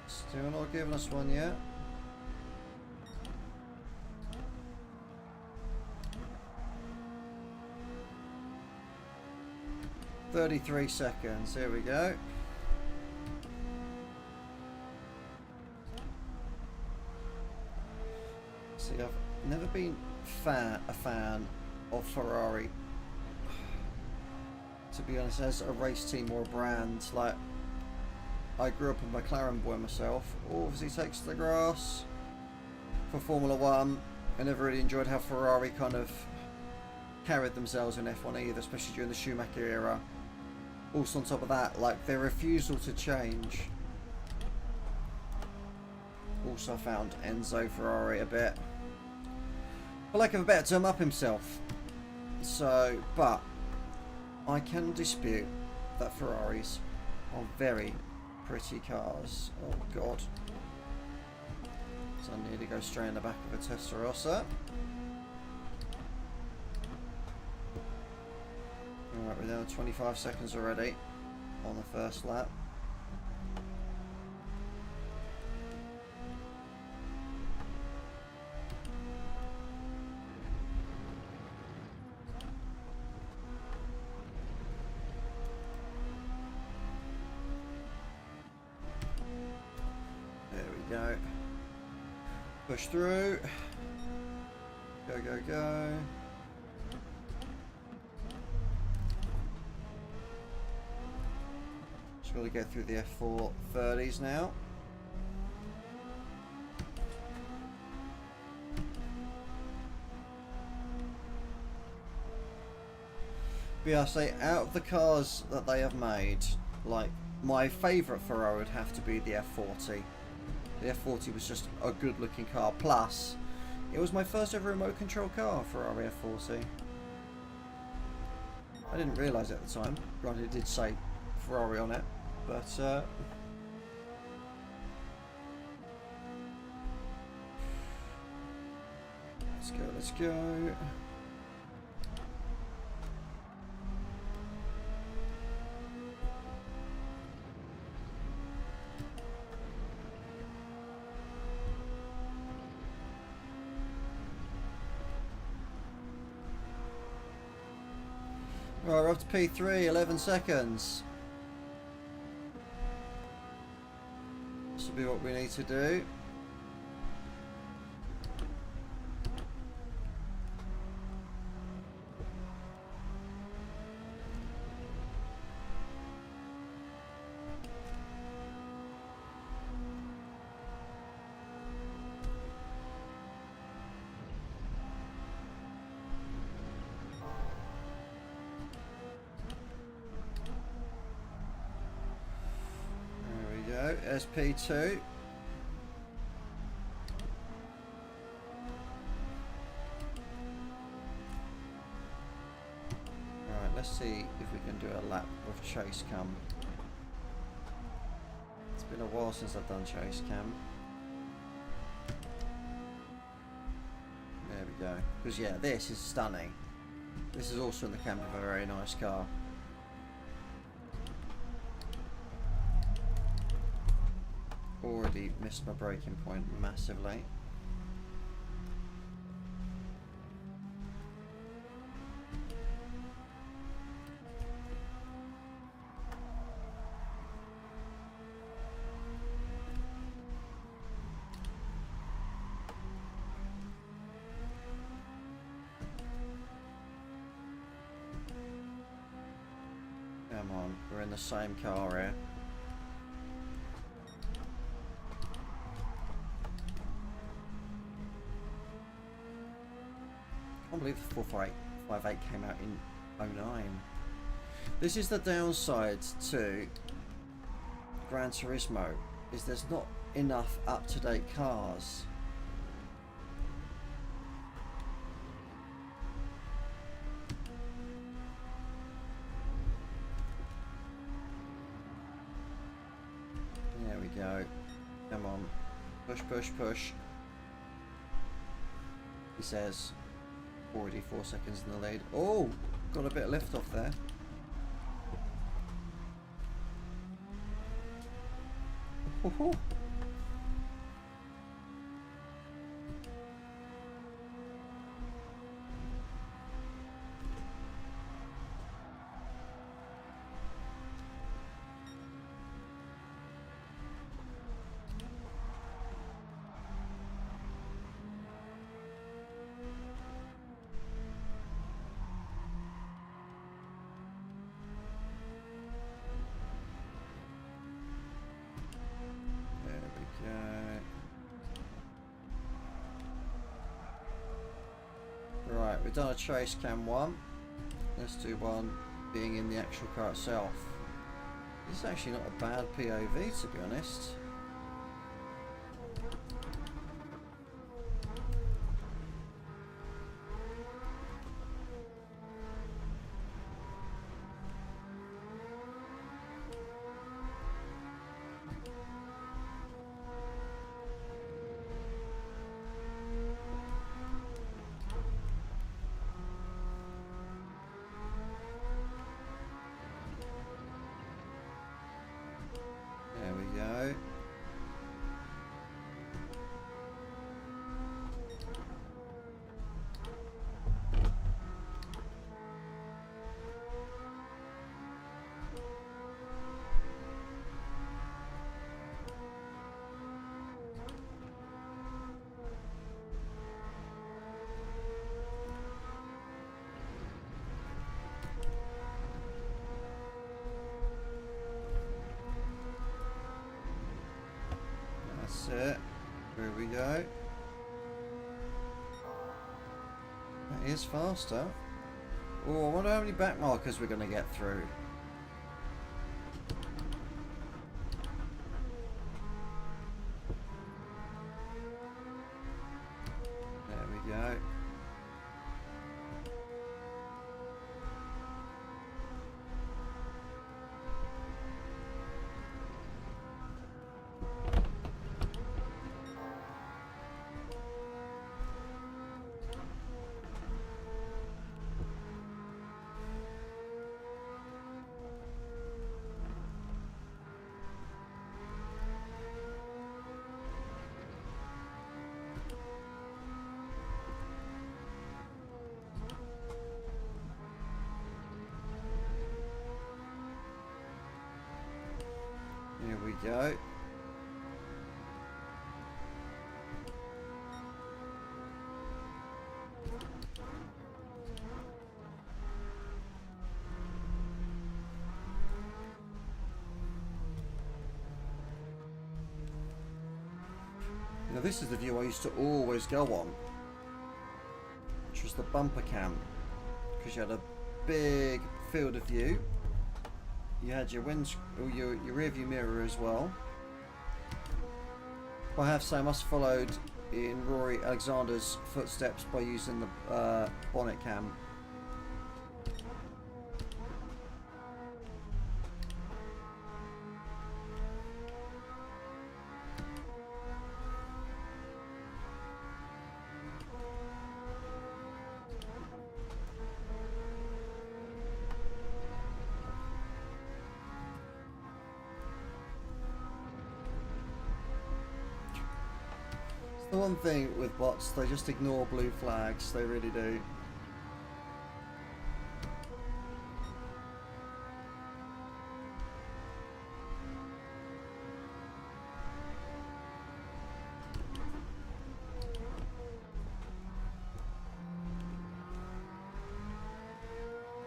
Still not giving us one yet. "33 seconds, here we go. See, I've never been a fan of Ferrari, to be honest, as a race team or a brand. Like, I grew up a McLaren boy myself. Obviously takes the grass for Formula 1. I never really enjoyed how Ferrari kind of carried themselves in F1 either, especially during the Schumacher era. Also on top of that, like, their refusal to change. Also found Enzo Ferrari a bit, for lack of a better term, up himself. So, but I can dispute that Ferraris are very pretty cars. Oh god. So I nearly go straight in the back of a Testarossa. Alright, we're down to 25 seconds already. on the first lap. There we go. Push through. Go, go, go. Just got to get through the F430s now. But yeah, I say out of the cars that they have made, like my favourite Ferrari would have to be the F40. The F40 was just a good looking car, plus it was my first ever remote control car, Ferrari F40. I didn't realise it at the time, granted it did say Ferrari on it, but let's go, let's go. Right, we're up to P3, 11 seconds. This will be what we need to do. SP2. Right, let's see if we can do a lap of chase cam. It's been a while since I've done chase cam. There we go. Because yeah, this is stunning. This is also in the camp of a very nice car. Already missed my braking point massively. Come on, we're in the same car here. I can't believe the 458 came out in 09. This is the downside to Gran Turismo, is there's not enough up-to-date cars. There we go. Come on. Push, push, push. He says. Already 4 seconds in the lead. Oh, got a bit of lift off there. Ooh. Right, we've done a chase cam one. Let's do one being in the actual car itself. This is actually not a bad POV, to be honest. Here we go. That is faster. Oh, I wonder how many back markers we're going to get through. There we go. Here we go. Now this is the view I used to always go on, which was the bumper cam, because you had a big field of view. You had your your rear view mirror as well. I have to say I must have followed in Rory Alexander's footsteps by using the bonnet cam. The one thing with bots, they just ignore blue flags, they really do.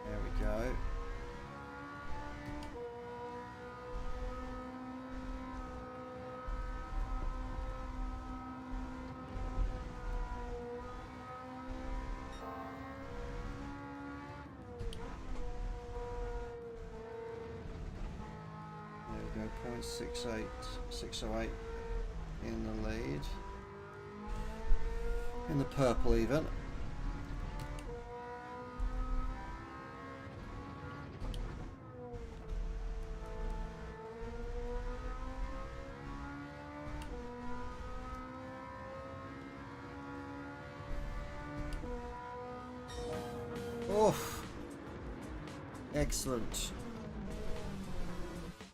There we go. There we go, 0.68, 608 in the lead. In the purple even. Oh, excellent.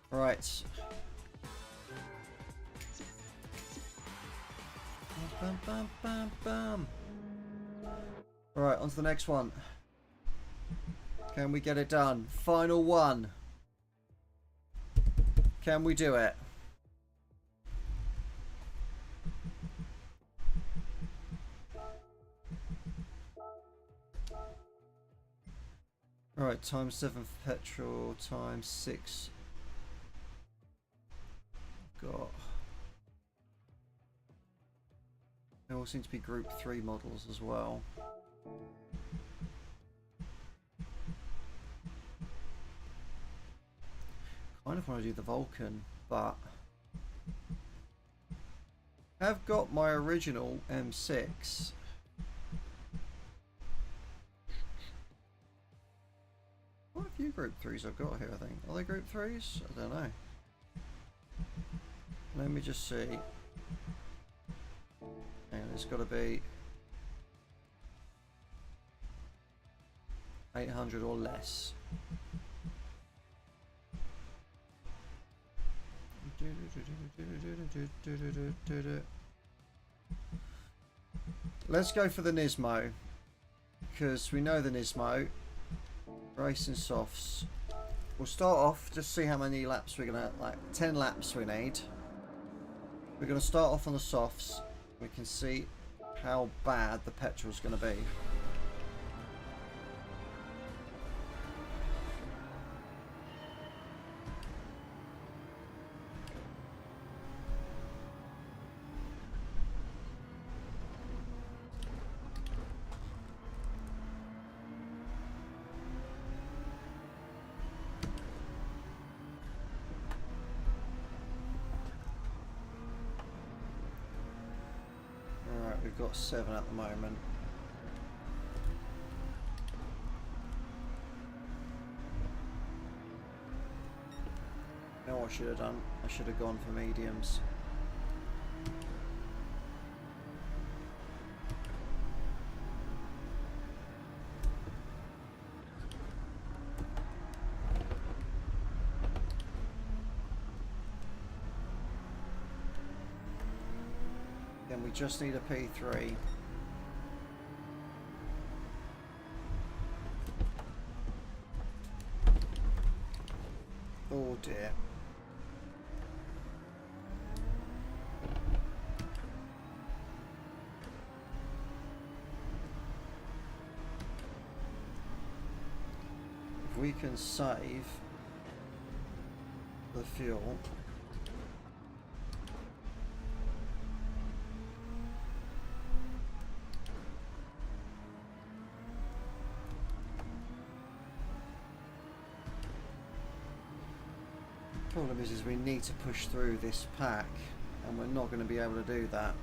Right. Bam, bam, bam, bam. Right, on to the next one. Can we get it done? Final one. Can we do it? Alright, times 7 for petrol, times 6. Got. They all seem to be group 3 models as well. Kind of want to do the Vulcan, but I've got my original M6. Quite a few group 3s I've got here, I think. Are they group 3s? I don't know. Let me just see. And it's got to be 800 or less. Let's go for the Nismo, because we know the Nismo. Racing softs. We'll start off, just see how many laps we're gonna, like 10 laps we need. We're gonna start off on the softs. We can see how bad the petrol's gonna be. We've got 7 at the moment. You know what I should have done? I should have gone for mediums. Then we just need a P3. Oh dear. If we can save the fuel, problem is we need to push through this pack, and we're not going to be able to do that.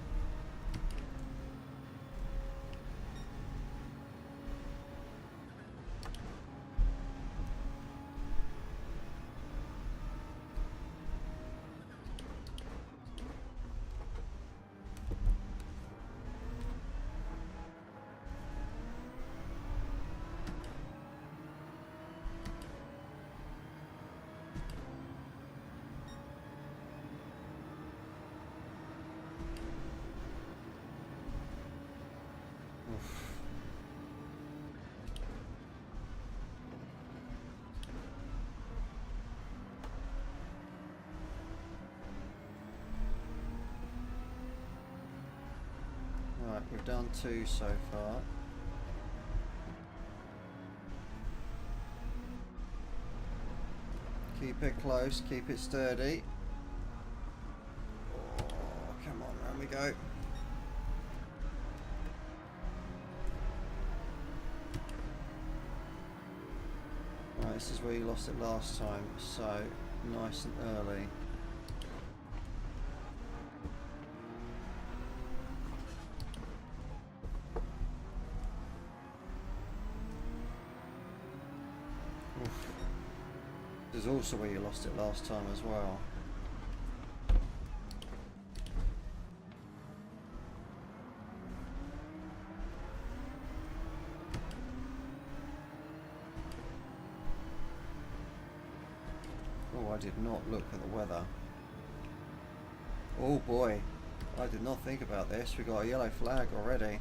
Right, we've done 2 so far. Keep it close, keep it sturdy. Oh, come on, round we go. Right, this is where you lost it last time, so nice and early. This is also where you lost it last time as well. Oh, I did not look at the weather. Oh boy, I did not think about this. We got a yellow flag already.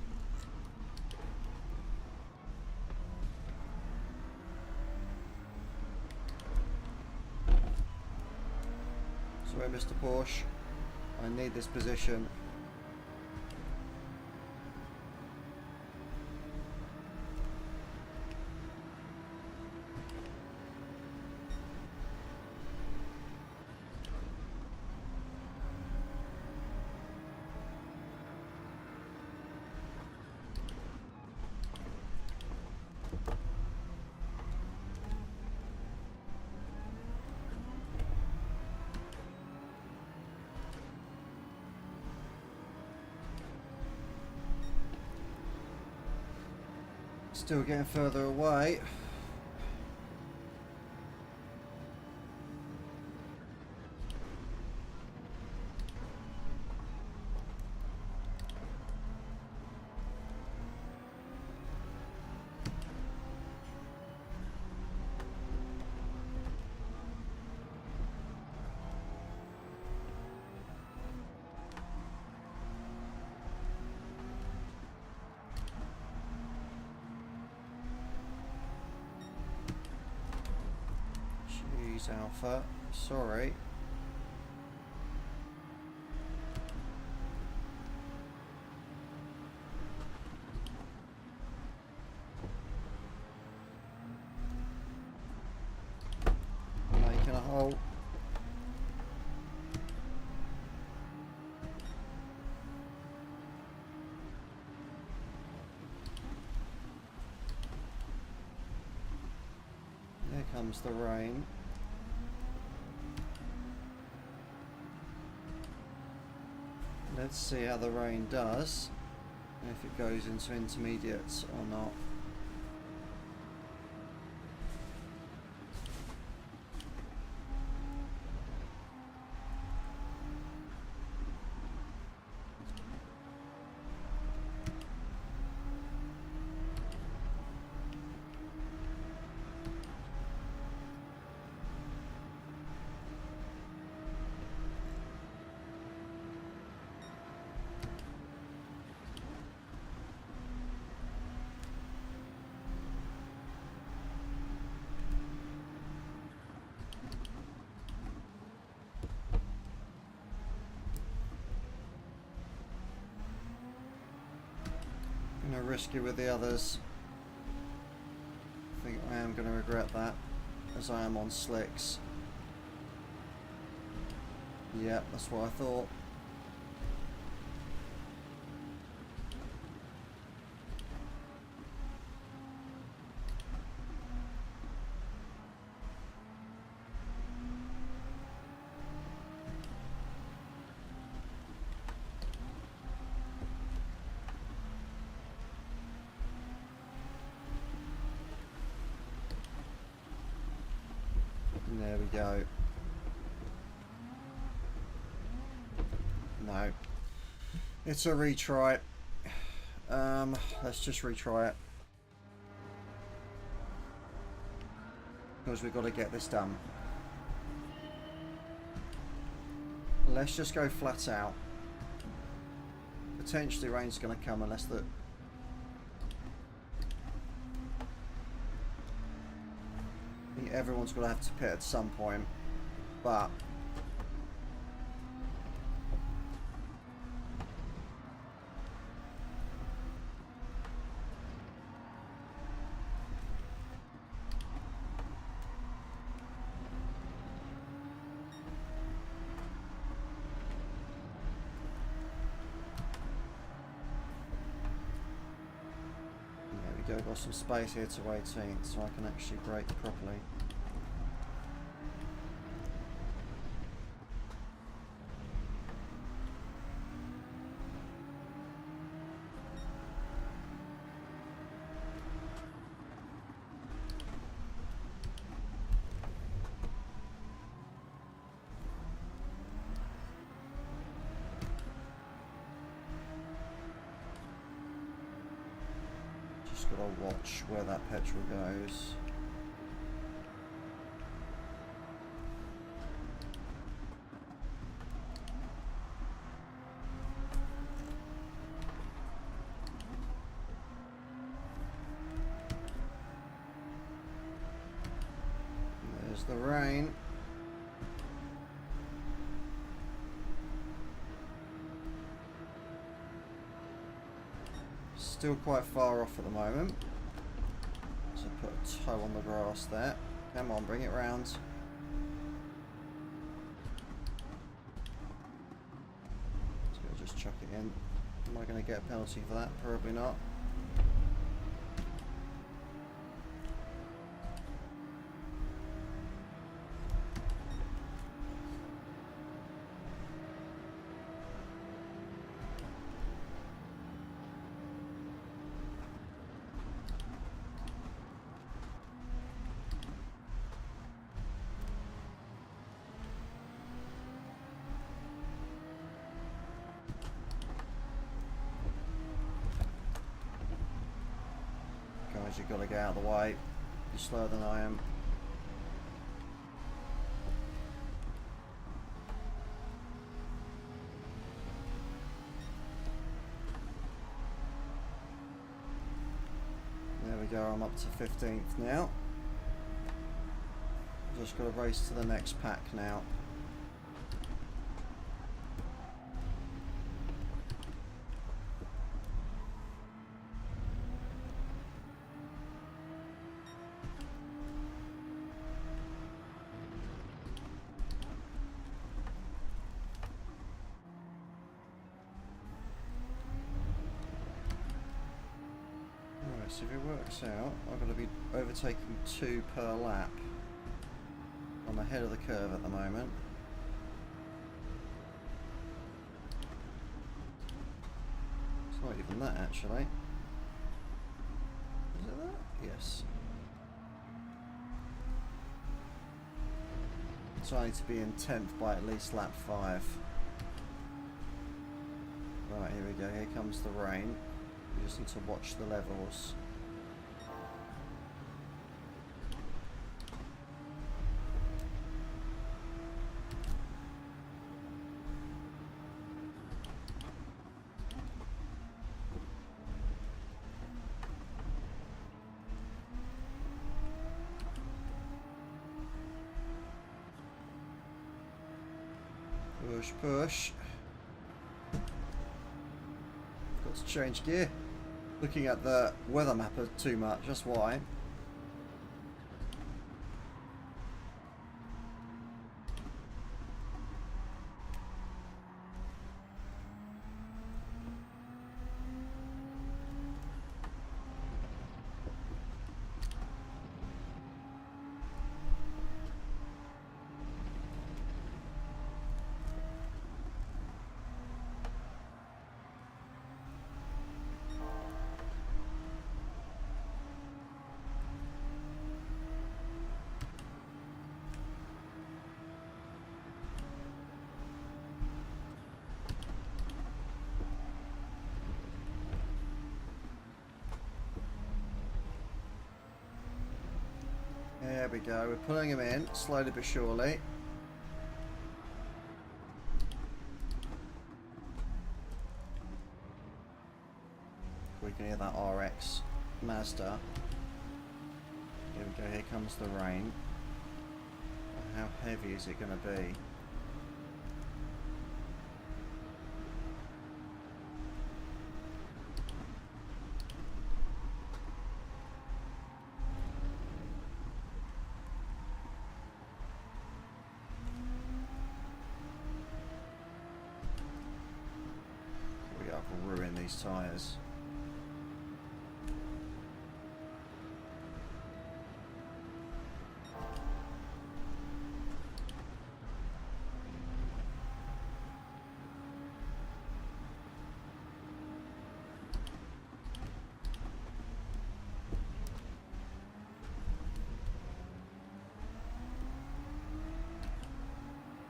Sorry, Mr. Porsche. I need this position. Still getting further away. Alpha, sorry. Making a hole. There comes the rain. Let's see how the rain does. And if it goes into intermediates or not. Gonna risk it with the others. I think I am gonna regret that, as I am on slicks. Yep, that's what I thought. There we go. No. It's a retry. Let's just retry it. Because we've got to get this done. Let's just go flat out. Potentially rain's going to come unless the... I think everyone's going to have to pit at some point. But... got some space here to 18th, so I can actually brake properly. Just gotta watch where that petrol goes. There's the rain. Still quite far off at the moment. So put a toe on the grass there. Come on, bring it round. So I'll just chuck it in. Am I going to get a penalty for that? Probably not. You've got to get out of the way. You're slower than I am. There we go, I'm up to 15th now. Just got to race to the next pack now. So if it works out, I'm going to be overtaking 2 per lap. I'm ahead of the curve at the moment. As Not even that, actually. Is it that? Yes. So I need to be in 10th by at least lap 5. Right, here we go. Here comes the rain. We just need to watch the levels. Push, push. Got to change gear. Looking at the weather mapper too much, that's why. There we go, we're pulling him in, slowly but surely. We can hear that RX Mazda. Here we go, here comes the rain. How heavy is it going to be? Ruin these tyres.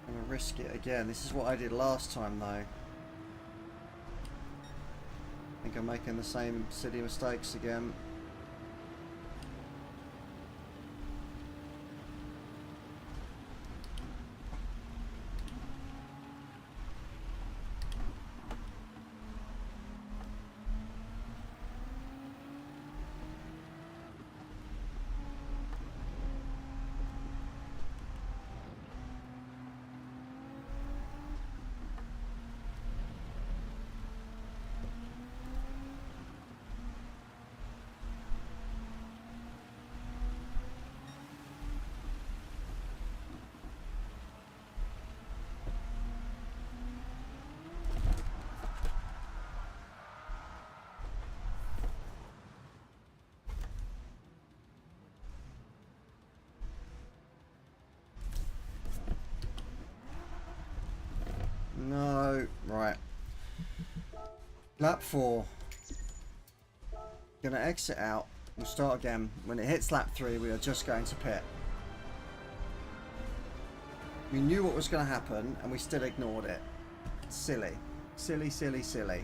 I'm gonna risk it again. This is what I did last time though. I think I'm making the same silly mistakes again. No, right. Lap 4. Gonna exit out. We'll start again. When it hits lap 3, we are just going to pit. We knew what was going to happen, and we still ignored it. Silly. Silly, silly, silly.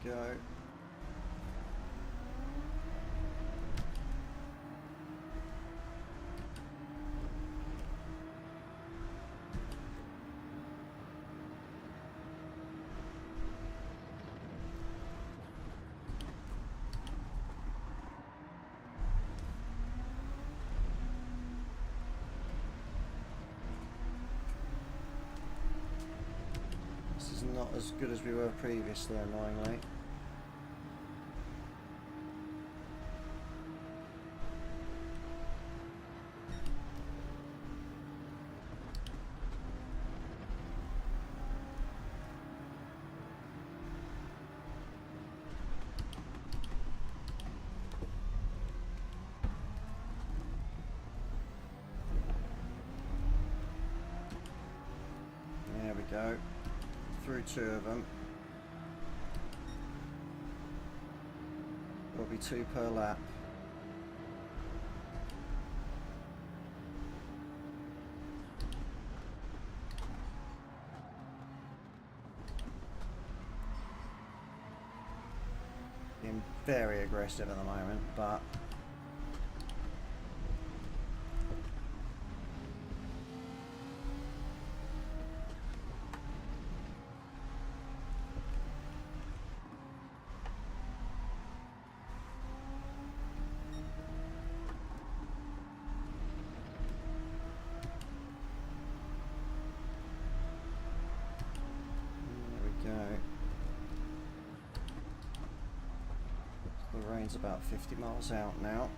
Go. not as good as we were previously, annoyingly. There we go. Through 2 of them. There'll be 2 per lap. Being very aggressive at the moment, but the rain's about 50 miles out now.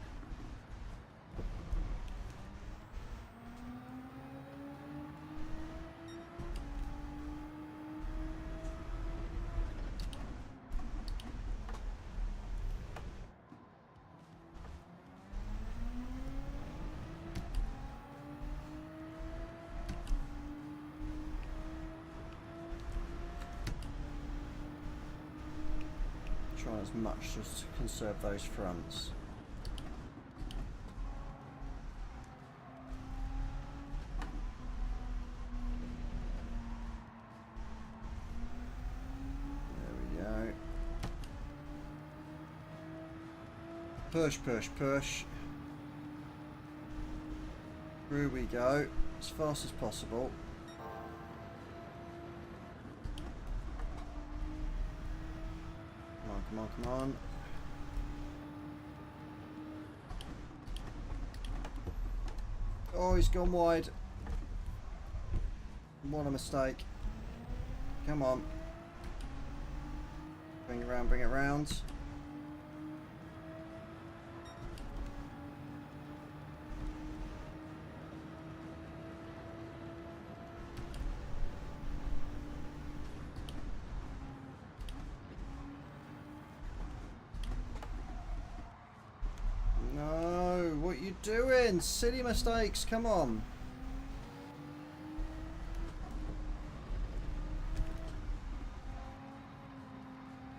Trying as much just to conserve those fronts. There we go. Push, push, push. Through we go, as fast as possible. Come on, come on. Oh, he's gone wide. What a mistake. Come on. Bring it round, bring it round. What are you doing? Silly mistakes, come on.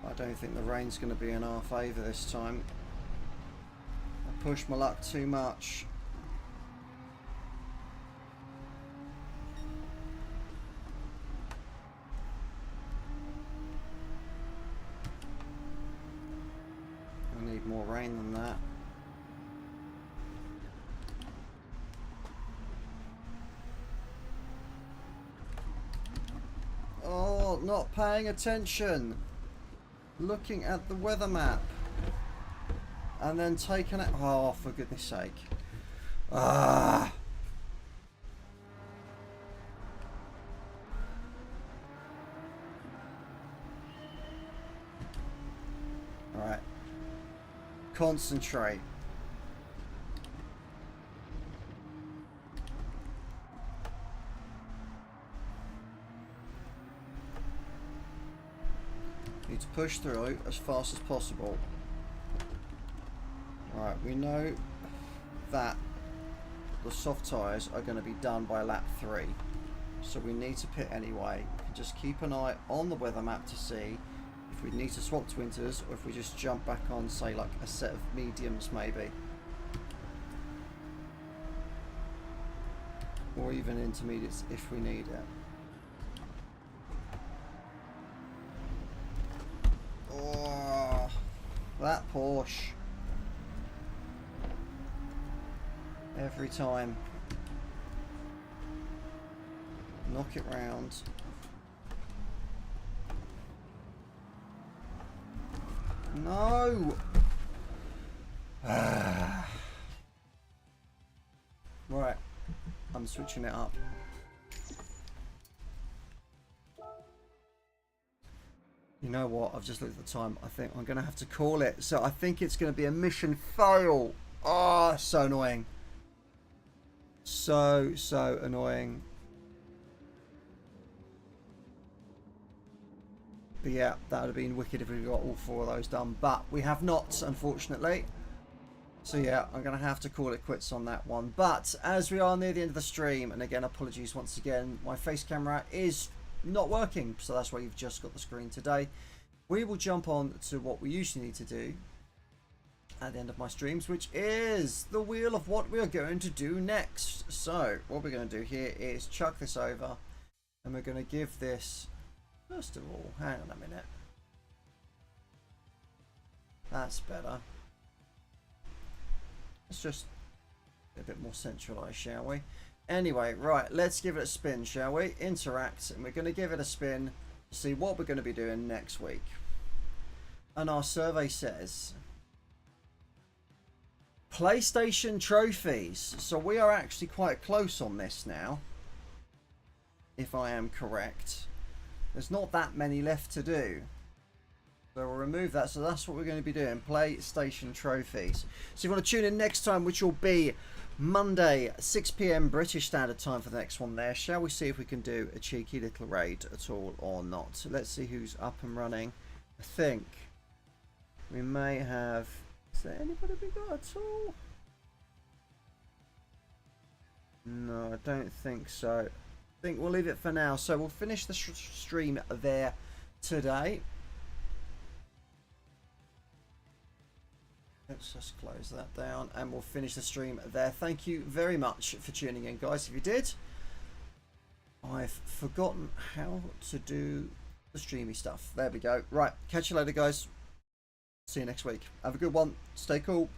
I don't think the rain's going to be in our favour this time. I pushed my luck too much. I need more rain than that. Oh, not paying attention. Looking at the weather map. And then taking it. Oh, for goodness sake. Ah. Alright. Concentrate. Need to push through as fast as possible. Alright, we know that the soft tyres are going to be done by lap 3. So we need to pit anyway. We can just keep an eye on the weather map to see if we need to swap to winters or if we just jump back on, say, like a set of mediums maybe. Or even intermediates if we need it. Oh, that Porsche. Every time. Knock it round. No! Right. I'm switching it up. know what? I've just looked at the time. I think I'm going to have to call it. So I think it's going to be a mission fail. Oh, so annoying. So annoying. But yeah, that would have been wicked if we got all 4 of those done. But we have not, unfortunately. So yeah, I'm going to have to call it quits on that one. But as we are near the end of the stream, and again, apologies once again, my face camera is not working. So that's why you've just got the screen today. We will jump on to what we usually need to do at the end of my streams, which is the wheel of what we are going to do next. So what we're going to do here is chuck this over, and we're going to give this... First of all, hang on a minute. That's better. Let's just be a bit more centralized, shall we? Anyway, right, let's give it a spin, shall we? Interact, and we're going to give it a spin to see what we're going to be doing next week. And our survey says PlayStation trophies. So we are actually quite close on this now, if I am correct. There's not that many left to do. So we'll remove that. So that's what we're going to be doing. PlayStation trophies. So if you want to tune in next time, which will be Monday, 6 PM British Standard Time for the next one there. Shall we see if we can do a cheeky little raid at all or not? So let's see who's up and running. I think we may have... Is there anybody we got at all? No, I don't think so. I think we'll leave it for now. So we'll finish the stream there today. Let's just close that down and we'll finish the stream there. Thank you very much for tuning in, guys. If you did, I've forgotten how to do the streamy stuff. There we go. Right, catch you later, guys. See you next week. Have a good one. Stay cool.